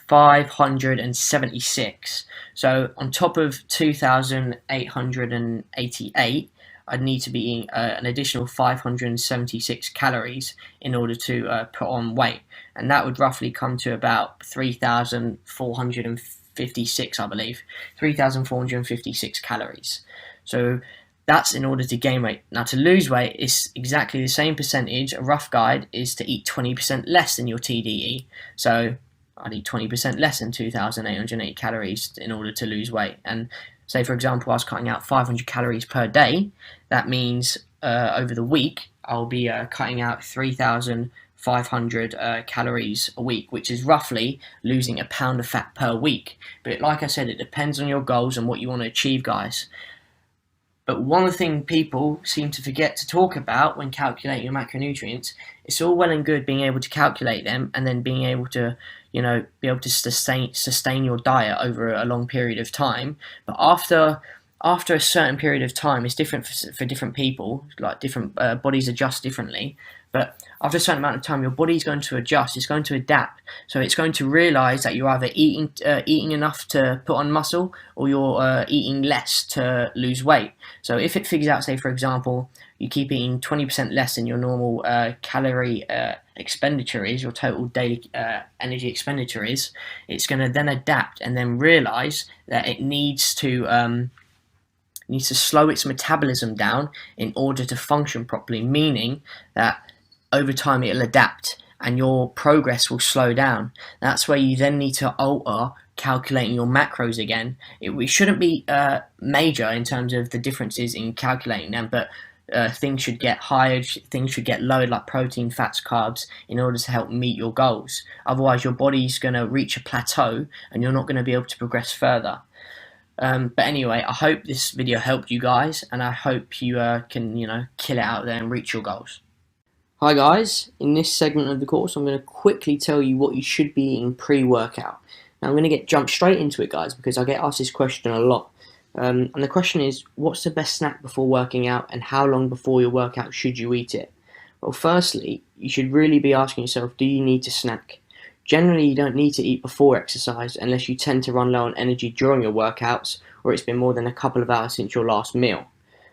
576. So on top of 2,888, I'd need to be eating an additional 576 calories in order to put on weight, and that would roughly come to about 3,456, I believe, 3,456 calories. So that's in order to gain weight. Now, to lose weight is exactly the same percentage. A rough guide is to eat 20% less than your TDE. So I'd eat 20% less than 2,880 calories in order to lose weight. And say, for example, I was cutting out 500 calories per day. That means over the week, I'll be cutting out 3,500 calories a week, which is roughly losing a pound of fat per week. But like I said, it depends on your goals and what you want to achieve, guys. But one thing people seem to forget to talk about when calculating your macronutrients, it's all well and good being able to calculate them and then being able to, sustain your diet over a long period of time. But after a certain period of time, it's different for different people. Like different bodies adjust differently. But after a certain amount of time, your body's going to adjust. It's going to adapt. So it's going to realize that you're either eating enough to put on muscle, or you're eating less to lose weight. So if it figures out, say for example, you keep eating 20% less than your normal calorie expenditure is, your total daily energy expenditure is, it's going to then adapt and then realize that it needs to slow its metabolism down in order to function properly, meaning that over time it'll adapt and your progress will slow down. That's where you then need to alter calculating your macros again. It shouldn't be major in terms of the differences in calculating them, but things should get higher, things should get lowered, like protein, fats, carbs, in order to help meet your goals. Otherwise your body's going to reach a plateau and you're not going to be able to progress further. But anyway, I hope this video helped you guys, and I hope you can kill it out there and reach your goals. Hi guys, in this segment of the course I'm going to quickly tell you what you should be eating pre-workout. Now I'm going to jump straight into it, guys, because I get asked this question a lot. And the question is, what's the best snack before working out, and how long before your workout should you eat it? Well, firstly, you should really be asking yourself, do you need to snack? Generally, you don't need to eat before exercise unless you tend to run low on energy during your workouts, or it's been more than a couple of hours since your last meal.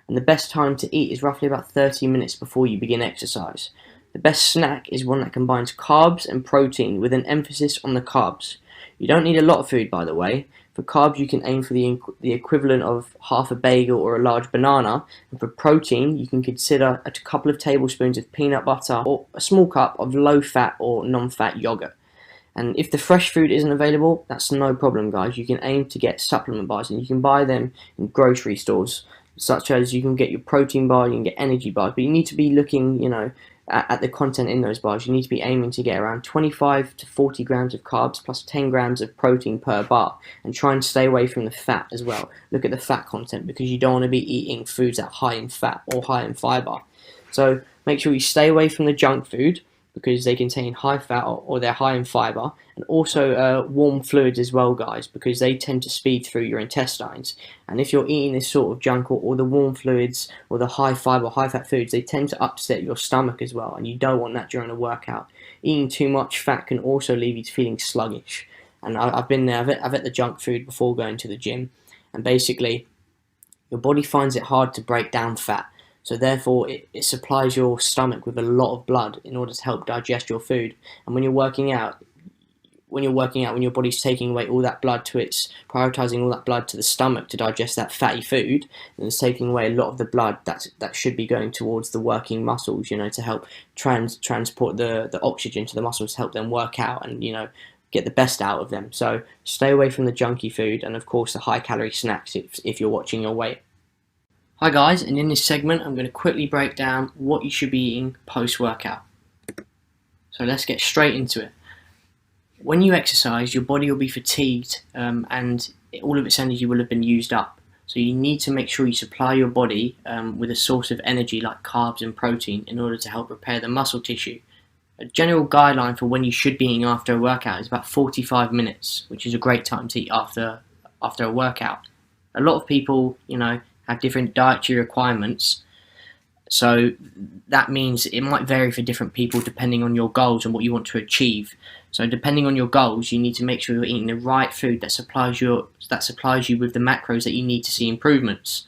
And the best time to eat is roughly about 30 minutes before you begin exercise. The best snack is one that combines carbs and protein with an emphasis on the carbs. You don't need a lot of food, by the way. For carbs, you can aim for the equivalent of half a bagel or a large banana. And for protein, you can consider a couple of tablespoons of peanut butter or a small cup of low-fat or non-fat yogurt. And if the fresh food isn't available, that's no problem, guys. You can aim to get supplement bars, and you can buy them in grocery stores, such as you can get your protein bar, you can get energy bars, but you need to be looking, at the content in those bars. You need to be aiming to get around 25 to 40 grams of carbs plus 10 grams of protein per bar, and try and stay away from the fat as well. Look at the fat content, because you don't want to be eating foods that are high in fat or high in fiber. So make sure you stay away from the junk food, because they contain high fat or they're high in fiber, and also warm fluids as well, guys, because they tend to speed through your intestines. And if you're eating this sort of junk or the warm fluids or the high fiber, high fat foods, they tend to upset your stomach as well, and you don't want that during a workout. Eating too much fat can also leave you feeling sluggish. And I've been there, I've had the junk food before going to the gym, and basically your body finds it hard to break down fat. So therefore it supplies your stomach with a lot of blood in order to help digest your food. And when your body's taking away all that blood to its prioritizing all that blood to the stomach to digest that fatty food, and it's taking away a lot of the blood that should be going towards the working muscles, to help transport the oxygen to the muscles to help them work out and get the best out of them. So stay away from the junky food and of course the high calorie snacks if you're watching your weight. Hi guys, and in this segment I'm going to quickly break down what you should be eating post workout. So let's get straight into it. When you exercise, your body will be fatigued and all of its energy will have been used up. So you need to make sure you supply your body with a source of energy like carbs and protein in order to help repair the muscle tissue. A general guideline for when you should be eating after a workout is about 45 minutes, which is a great time to eat after a workout. A lot of people, have different dietary requirements. So that means it might vary for different people depending on your goals and what you want to achieve. So depending on your goals, you need to make sure you're eating the right food that supplies you with the macros that you need to see improvements.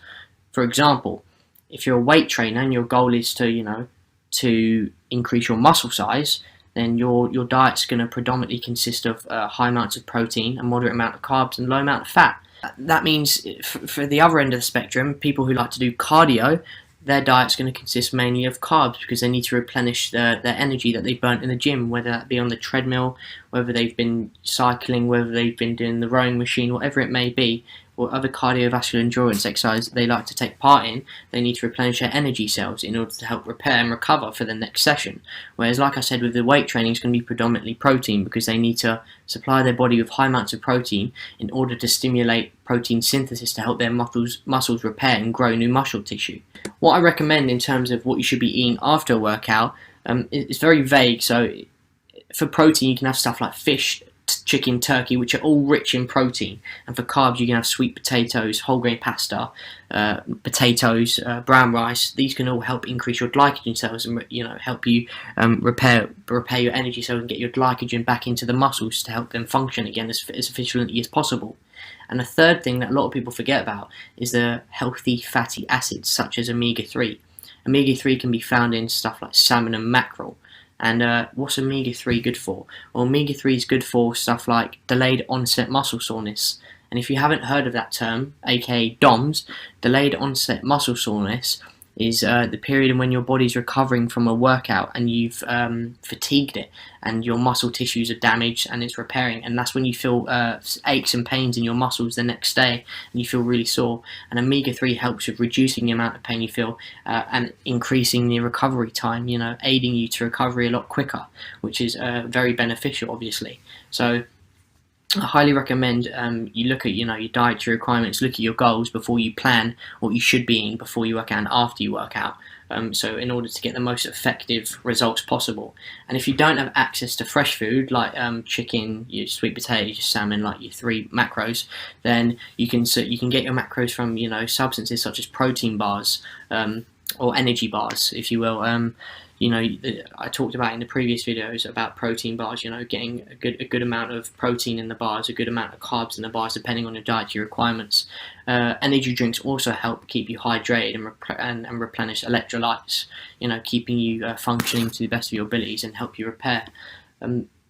For example, if you're a weight trainer and your goal is to increase your muscle size, then your diet's going to predominantly consist of high amounts of protein, a moderate amount of carbs, and low amount of fat. That means for the other end of the spectrum, people who like to do cardio, their diet's going to consist mainly of carbs because they need to replenish their energy that they burnt in the gym, whether that be on the treadmill, whether they've been cycling, whether they've been doing the rowing machine, whatever it may be, or other cardiovascular endurance exercise they like to take part in. They need to replenish their energy cells in order to help repair and recover for the next session. Whereas, like I said, with the weight training, it's going to be predominantly protein because they need to supply their body with high amounts of protein in order to stimulate protein synthesis to help their muscles repair and grow new muscle tissue. What I recommend in terms of what you should be eating after a workout is very vague. So for protein, you can have stuff like fish, chicken, turkey, which are all rich in protein. And for carbs, you can have sweet potatoes, whole grain pasta, potatoes, brown rice. These can all help increase your glycogen cells and help you repair your energy cells and get your glycogen back into the muscles to help them function again as efficiently as possible. And the third thing that a lot of people forget about is the healthy fatty acids such as omega-3. Omega-3 can be found in stuff like salmon and mackerel. And what's omega-3 good for? Well, omega-3 is good for stuff like delayed onset muscle soreness. And if you haven't heard of that term, aka DOMS, delayed onset muscle soreness is the period when your body's recovering from a workout and you've fatigued it and your muscle tissues are damaged and it's repairing, and that's when you feel aches and pains in your muscles the next day and you feel really sore. And omega-3 helps with reducing the amount of pain you feel and increasing the recovery time, aiding you to recovery a lot quicker, which is very beneficial obviously. So I highly recommend you look at your dietary requirements, look at your goals before you plan what you should be eating before you work out and after you work out. So in order to get the most effective results possible. And if you don't have access to fresh food like chicken, your sweet potatoes, your salmon, like your 3 macros, then you can get your macros from substances such as protein bars or energy bars, if you will. I talked about in the previous videos about protein bars, getting a good amount of protein in the bars, a good amount of carbs in the bars, depending on your dietary requirements. Energy drinks also help keep you hydrated and replenish electrolytes, keeping you functioning to the best of your abilities and help you repair.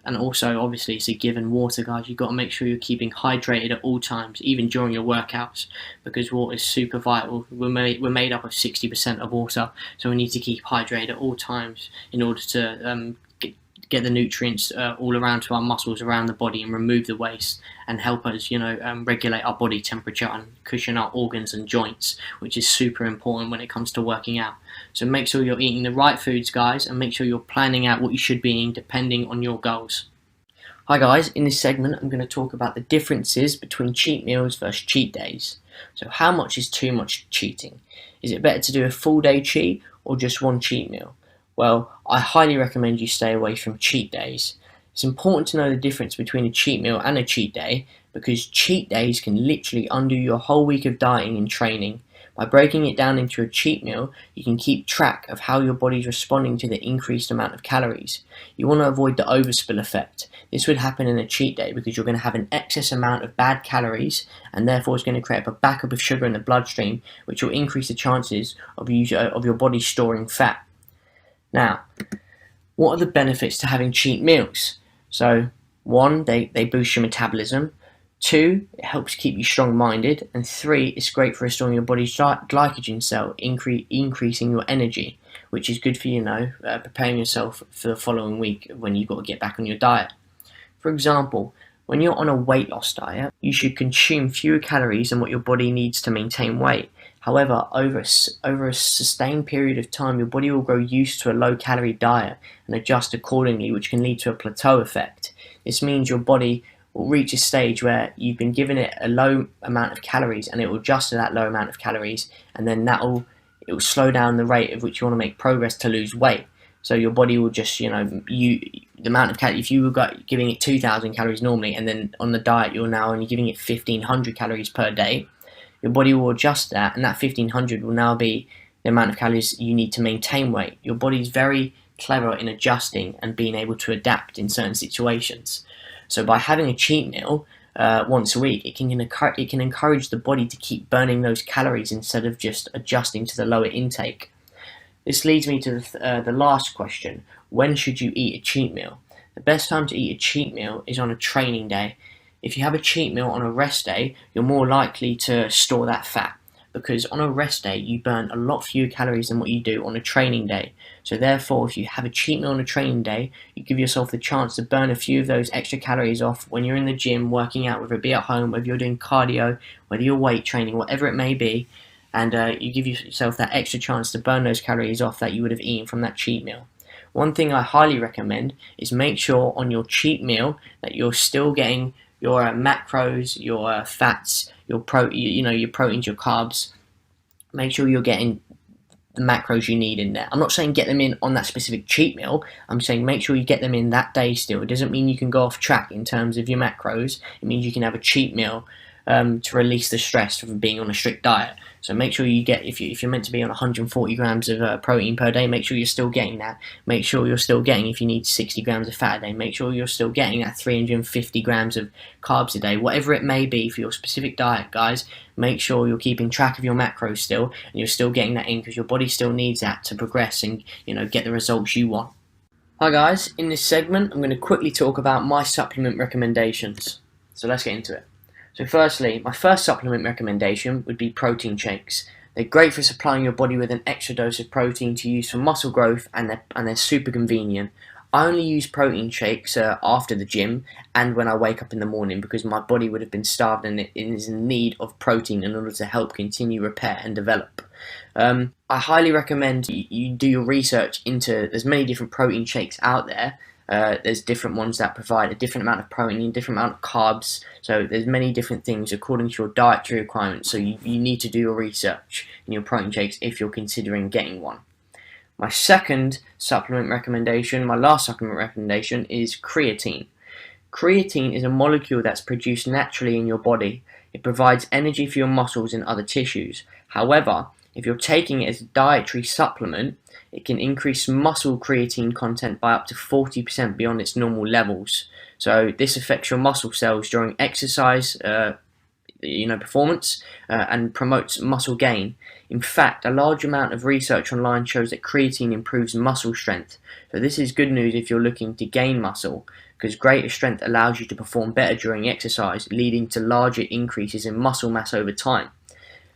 And also, obviously, it's a given water, guys. You've got to make sure you're keeping hydrated at all times, even during your workouts, because water is super vital. We're made up of 60% of water, so we need to keep hydrated at all times in order to get the nutrients all around to our muscles around the body and remove the waste and help us, regulate our body temperature and cushion our organs and joints, which is super important when it comes to working out. So make sure you're eating the right foods, guys, and make sure you're planning out what you should be eating depending on your goals. Hi guys, in this segment I'm going to talk about the differences between cheat meals versus cheat days. So how much is too much cheating? Is it better to do a full day cheat or just one cheat meal? Well, I highly recommend you stay away from cheat days. It's important to know the difference between a cheat meal and a cheat day because cheat days can literally undo your whole week of dieting and training By breaking it down into a cheat meal, you can keep track of how your body's responding to the increased amount of calories. You want to avoid the overspill effect. This would happen in a cheat day because you're going to have an excess amount of bad calories, and therefore it's going to create a backup of sugar in the bloodstream, which will increase the chances of your body storing fat. Now, what are the benefits to having cheat meals? So, one, they boost your metabolism. Two, it helps keep you strong-minded. And three, it's great for restoring your body's glycogen cell, increasing your energy, which is good for, preparing yourself for the following week when you've got to get back on your diet. For example, when you're on a weight loss diet, you should consume fewer calories than what your body needs to maintain weight. However, over a sustained period of time, your body will grow used to a low-calorie diet and adjust accordingly, which can lead to a plateau effect. This means your body will reach a stage where you've been given it a low amount of calories and it will adjust to that low amount of calories, and then it will slow down the rate at which you want to make progress to lose weight. So your body will just, the amount of calories, if you were giving it 2,000 calories normally, and then on the diet you're now only giving it 1,500 calories per day, your body will adjust that, and that 1,500 will now be the amount of calories you need to maintain weight. Your body's very clever in adjusting and being able to adapt in certain situations. So by having a cheat meal once a week, it can encourage the body to keep burning those calories instead of just adjusting to the lower intake. This leads me to the last question. When should you eat a cheat meal? The best time to eat a cheat meal is on a training day. If you have a cheat meal on a rest day, you're more likely to store that fat, because on a rest day you burn a lot fewer calories than what you do on a training day. So therefore, if you have a cheat meal on a training day, you give yourself the chance to burn a few of those extra calories off when you're in the gym working out, whether it be at home, whether you're doing cardio, whether you're weight training, whatever it may be, and you give yourself that extra chance to burn those calories off that you would have eaten from that cheat meal. One thing I highly recommend is make sure on your cheat meal that you're still getting your macros, your fats, your proteins, your carbs. Make sure you're getting the macros you need in there. I'm not saying get them in on that specific cheat meal. I'm saying make sure you get them in that day still. It doesn't mean you can go off track in terms of your macros. It means you can have a cheat meal to release the stress from being on a strict diet. So make sure you get, if you're meant to be on 140 grams of protein per day, make sure you're still getting that. Make sure you're still getting, if you need 60 grams of fat a day, make sure you're still getting that 350 grams of carbs a day. Whatever it may be for your specific diet, guys, make sure you're keeping track of your macros still, and you're still getting that in, because your body still needs that to progress and get the results you want. Hi guys, in this segment I'm going to quickly talk about my supplement recommendations. So let's get into it. So firstly, my first supplement recommendation would be protein shakes. They're great for supplying your body with an extra dose of protein to use for muscle growth, and they're super convenient. I only use protein shakes after the gym and when I wake up in the morning, because my body would have been starved and it is in need of protein in order to help continue repair and develop. I highly recommend you do your research into, there's many different protein shakes out there. There's different ones that provide a different amount of protein, different amount of carbs. So there's many different things according to your dietary requirements. So you need to do your research in your protein shakes if you're considering getting one. My second supplement recommendation, my last supplement recommendation, is creatine. Creatine is a molecule that's produced naturally in your body. It provides energy for your muscles and other tissues. However, if you're taking it as a dietary supplement, it can increase muscle creatine content by up to 40% beyond its normal levels. So this affects your muscle cells during exercise, performance, and promotes muscle gain. In fact, a large amount of research online shows that creatine improves muscle strength. So this is good news if you're looking to gain muscle, because greater strength allows you to perform better during exercise, leading to larger increases in muscle mass over time.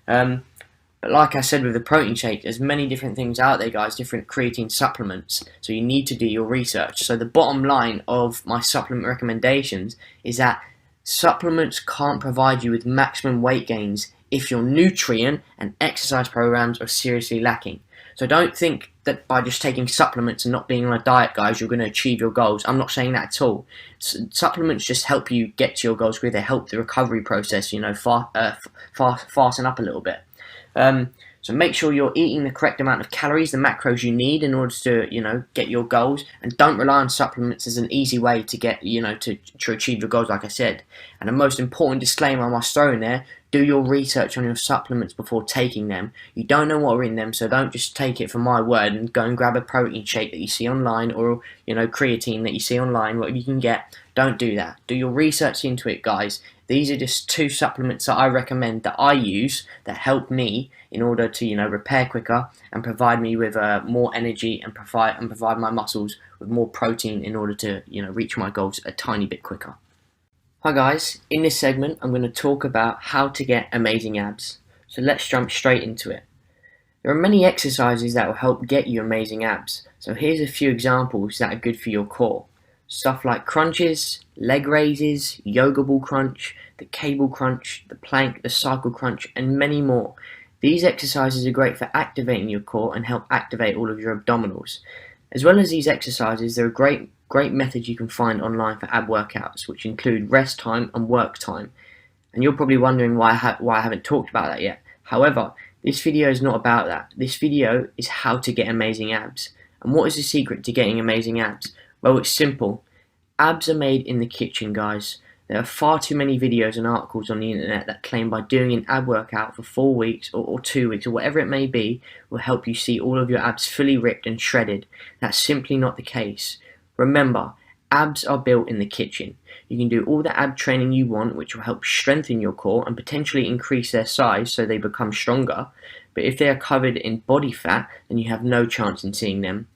But like I said with the protein shake, there's many different things out there, guys, different creatine supplements. So you need to do your research. So the bottom line of my supplement recommendations is that supplements can't provide you with maximum weight gains if your nutrient and exercise programs are seriously lacking. So don't think that by just taking supplements and not being on a diet, guys, you're going to achieve your goals. I'm not saying that at all. Supplements just help you get to your goals, because they help the recovery process, fasten up a little bit. So make sure you're eating the correct amount of calories, the macros you need in order to, get your goals, and don't rely on supplements as an easy way to get, to achieve your goals, like I said. And the most important disclaimer I must throw in there: do your research on your supplements before taking them. You don't know what are in them, so don't just take it for my word and go and grab a protein shake that you see online, or creatine that you see online, whatever you can get. Don't do that. Do your research into it, guys. These are just 2 supplements that I recommend that I use that help me in order to repair quicker and provide me with more energy and provide my muscles with more protein in order to reach my goals a tiny bit quicker. Hi guys, in this segment I'm going to talk about how to get amazing abs. So let's jump straight into it. There are many exercises that will help get you amazing abs. So here's a few examples that are good for your core. Stuff like crunches, leg raises, yoga ball crunch, the cable crunch, the plank, the cycle crunch, and many more. These exercises are great for activating your core and help activate all of your abdominals. As well as these exercises, there are great methods you can find online for ab workouts, which include rest time and work time. And you're probably wondering why I haven't talked about that yet. However, this video is not about that. This video is how to get amazing abs. And what is the secret to getting amazing abs? Well, it's simple. Abs are made in the kitchen, guys. There are far too many videos and articles on the internet that claim by doing an ab workout for 4 weeks or 2 weeks or whatever it may be will help you see all of your abs fully ripped and shredded. That's simply not the case. Remember, abs are built in the kitchen. You can do all the ab training you want, which will help strengthen your core and potentially increase their size so they become stronger. But if they are covered in body fat, then you have no chance in seeing them.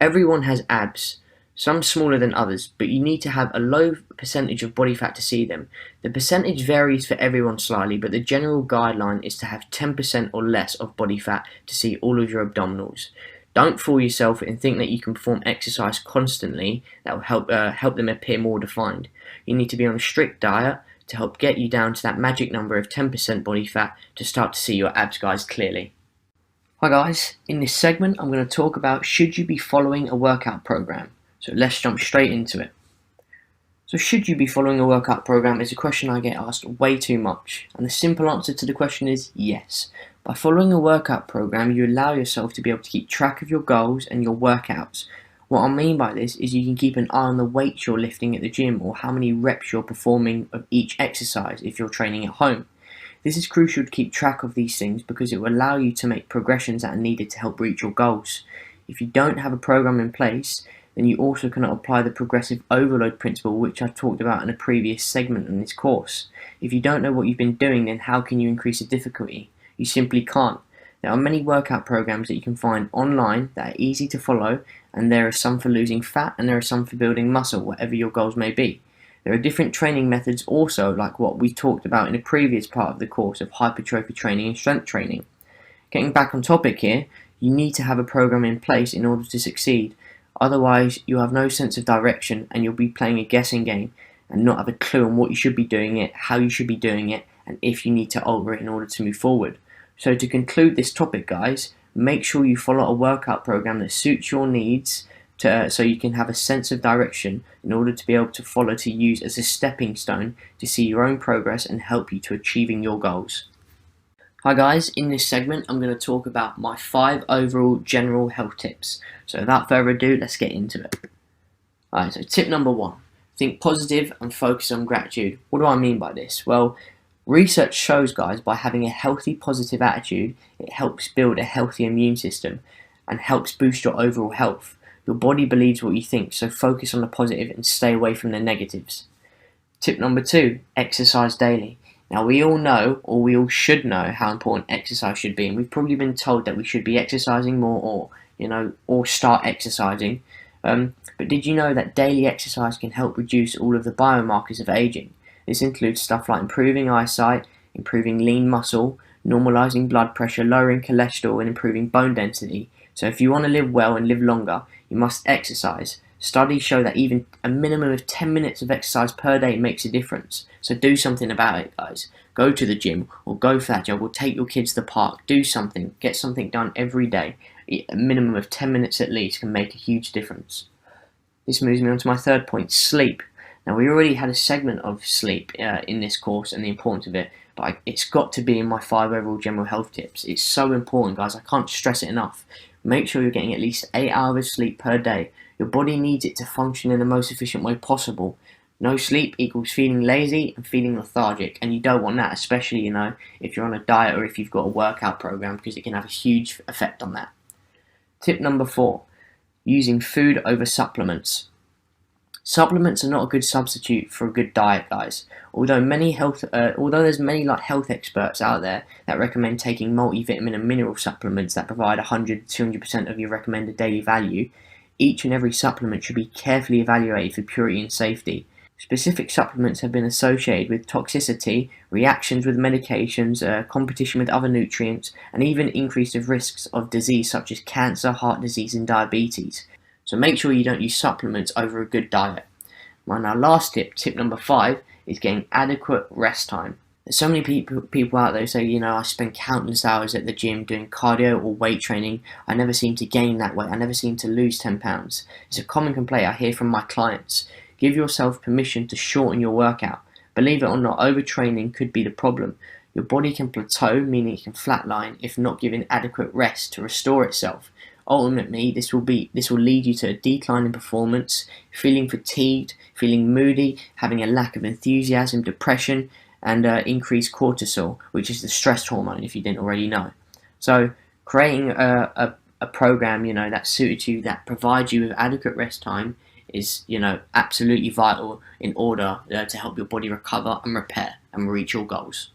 Everyone has abs. Some smaller than others, but you need to have a low percentage of body fat to see them. The percentage varies for everyone slightly, but the general guideline is to have 10% or less of body fat to see all of your abdominals. Don't fool yourself and think that you can perform exercise constantly that will help them appear more defined. You need to be on a strict diet to help get you down to that magic number of 10% body fat to start to see your abs, guys, clearly. Hi guys, in this segment I'm going to talk about should you be following a workout program. So let's jump straight into it. So should you be following a workout program is a question I get asked way too much. And the simple answer to the question is yes. By following a workout program, you allow yourself to be able to keep track of your goals and your workouts. What I mean by this is you can keep an eye on the weights you're lifting at the gym or how many reps you're performing of each exercise if you're training at home. This is crucial to keep track of these things because it will allow you to make progressions that are needed to help reach your goals. If you don't have a program in place, then you also cannot apply the progressive overload principle, which I've talked about in a previous segment in this course. If you don't know what you've been doing, then how can you increase the difficulty? You simply can't. There are many workout programs that you can find online that are easy to follow, and there are some for losing fat and there are some for building muscle, whatever your goals may be. There are different training methods also, like what we talked about in a previous part of the course of hypertrophy training and strength training. Getting back on topic here, you need to have a program in place in order to succeed. Otherwise, you have no sense of direction and you'll be playing a guessing game and not have a clue on what you should be doing it, how you should be doing it, and if you need to alter it in order to move forward. So to conclude this topic, guys, make sure you follow a workout program that suits your needs so you can have a sense of direction in order to be able to follow to use as a stepping stone to see your own progress and help you to achieving your goals. Hi guys, in this segment I'm going to talk about my 5 overall general health tips. So without further ado, let's get into it. Alright, so tip number 1, think positive and focus on gratitude. What do I mean by this? Well, research shows, guys, by having a healthy positive attitude, it helps build a healthy immune system and helps boost your overall health. Your body believes what you think, so focus on the positive and stay away from the negatives. Tip number 2, exercise daily. Now we all know, or we all should know, how important exercise should be, and we've probably been told that we should be exercising more, or start exercising. But did you know that daily exercise can help reduce all of the biomarkers of aging? This includes stuff like improving eyesight, improving lean muscle, normalizing blood pressure, lowering cholesterol, and improving bone density. So if you want to live well and live longer, you must exercise. Studies show that even a minimum of 10 minutes of exercise per day makes a difference. So do something about it, guys. Go to the gym or go for that jog or take your kids to the park. Do something. Get something done every day. A minimum of 10 minutes at least can make a huge difference. This moves me on to my third point, sleep. Now we already had a segment of sleep in this course and the importance of it, but it's got to be in my 5 overall general health tips. It's so important, guys. I can't stress it enough. Make sure you're getting at least 8 hours of sleep per day. Your body needs it to function in the most efficient way possible. No sleep equals feeling lazy and feeling lethargic, and you don't want that, especially, if you're on a diet or if you've got a workout program, because it can have a huge effect on that. Tip number 4, using food over supplements. Supplements are not a good substitute for a good diet, guys. Although there's many health experts out there that recommend taking multivitamin and mineral supplements that provide 100-200% of your recommended daily value, each and every supplement should be carefully evaluated for purity and safety. Specific supplements have been associated with toxicity, reactions with medications, competition with other nutrients, and even increased risks of disease such as cancer, heart disease, and diabetes. So make sure you don't use supplements over a good diet. Now last tip number 5, is getting adequate rest time. There's so many people out there who say, I spend countless hours at the gym doing cardio or weight training. I never seem to gain that weight. I never seem to lose 10 pounds. It's a common complaint I hear from my clients. Give yourself permission to shorten your workout. Believe it or not, overtraining could be the problem. Your body can plateau, meaning it can flatline, if not given adequate rest to restore itself. Ultimately, this will lead you to a decline in performance, feeling fatigued, feeling moody, having a lack of enthusiasm, depression, and increased cortisol, which is the stress hormone, if you didn't already know. So creating a program, that suited you, that provides you with adequate rest time, is absolutely vital in order to help your body recover and repair and reach your goals.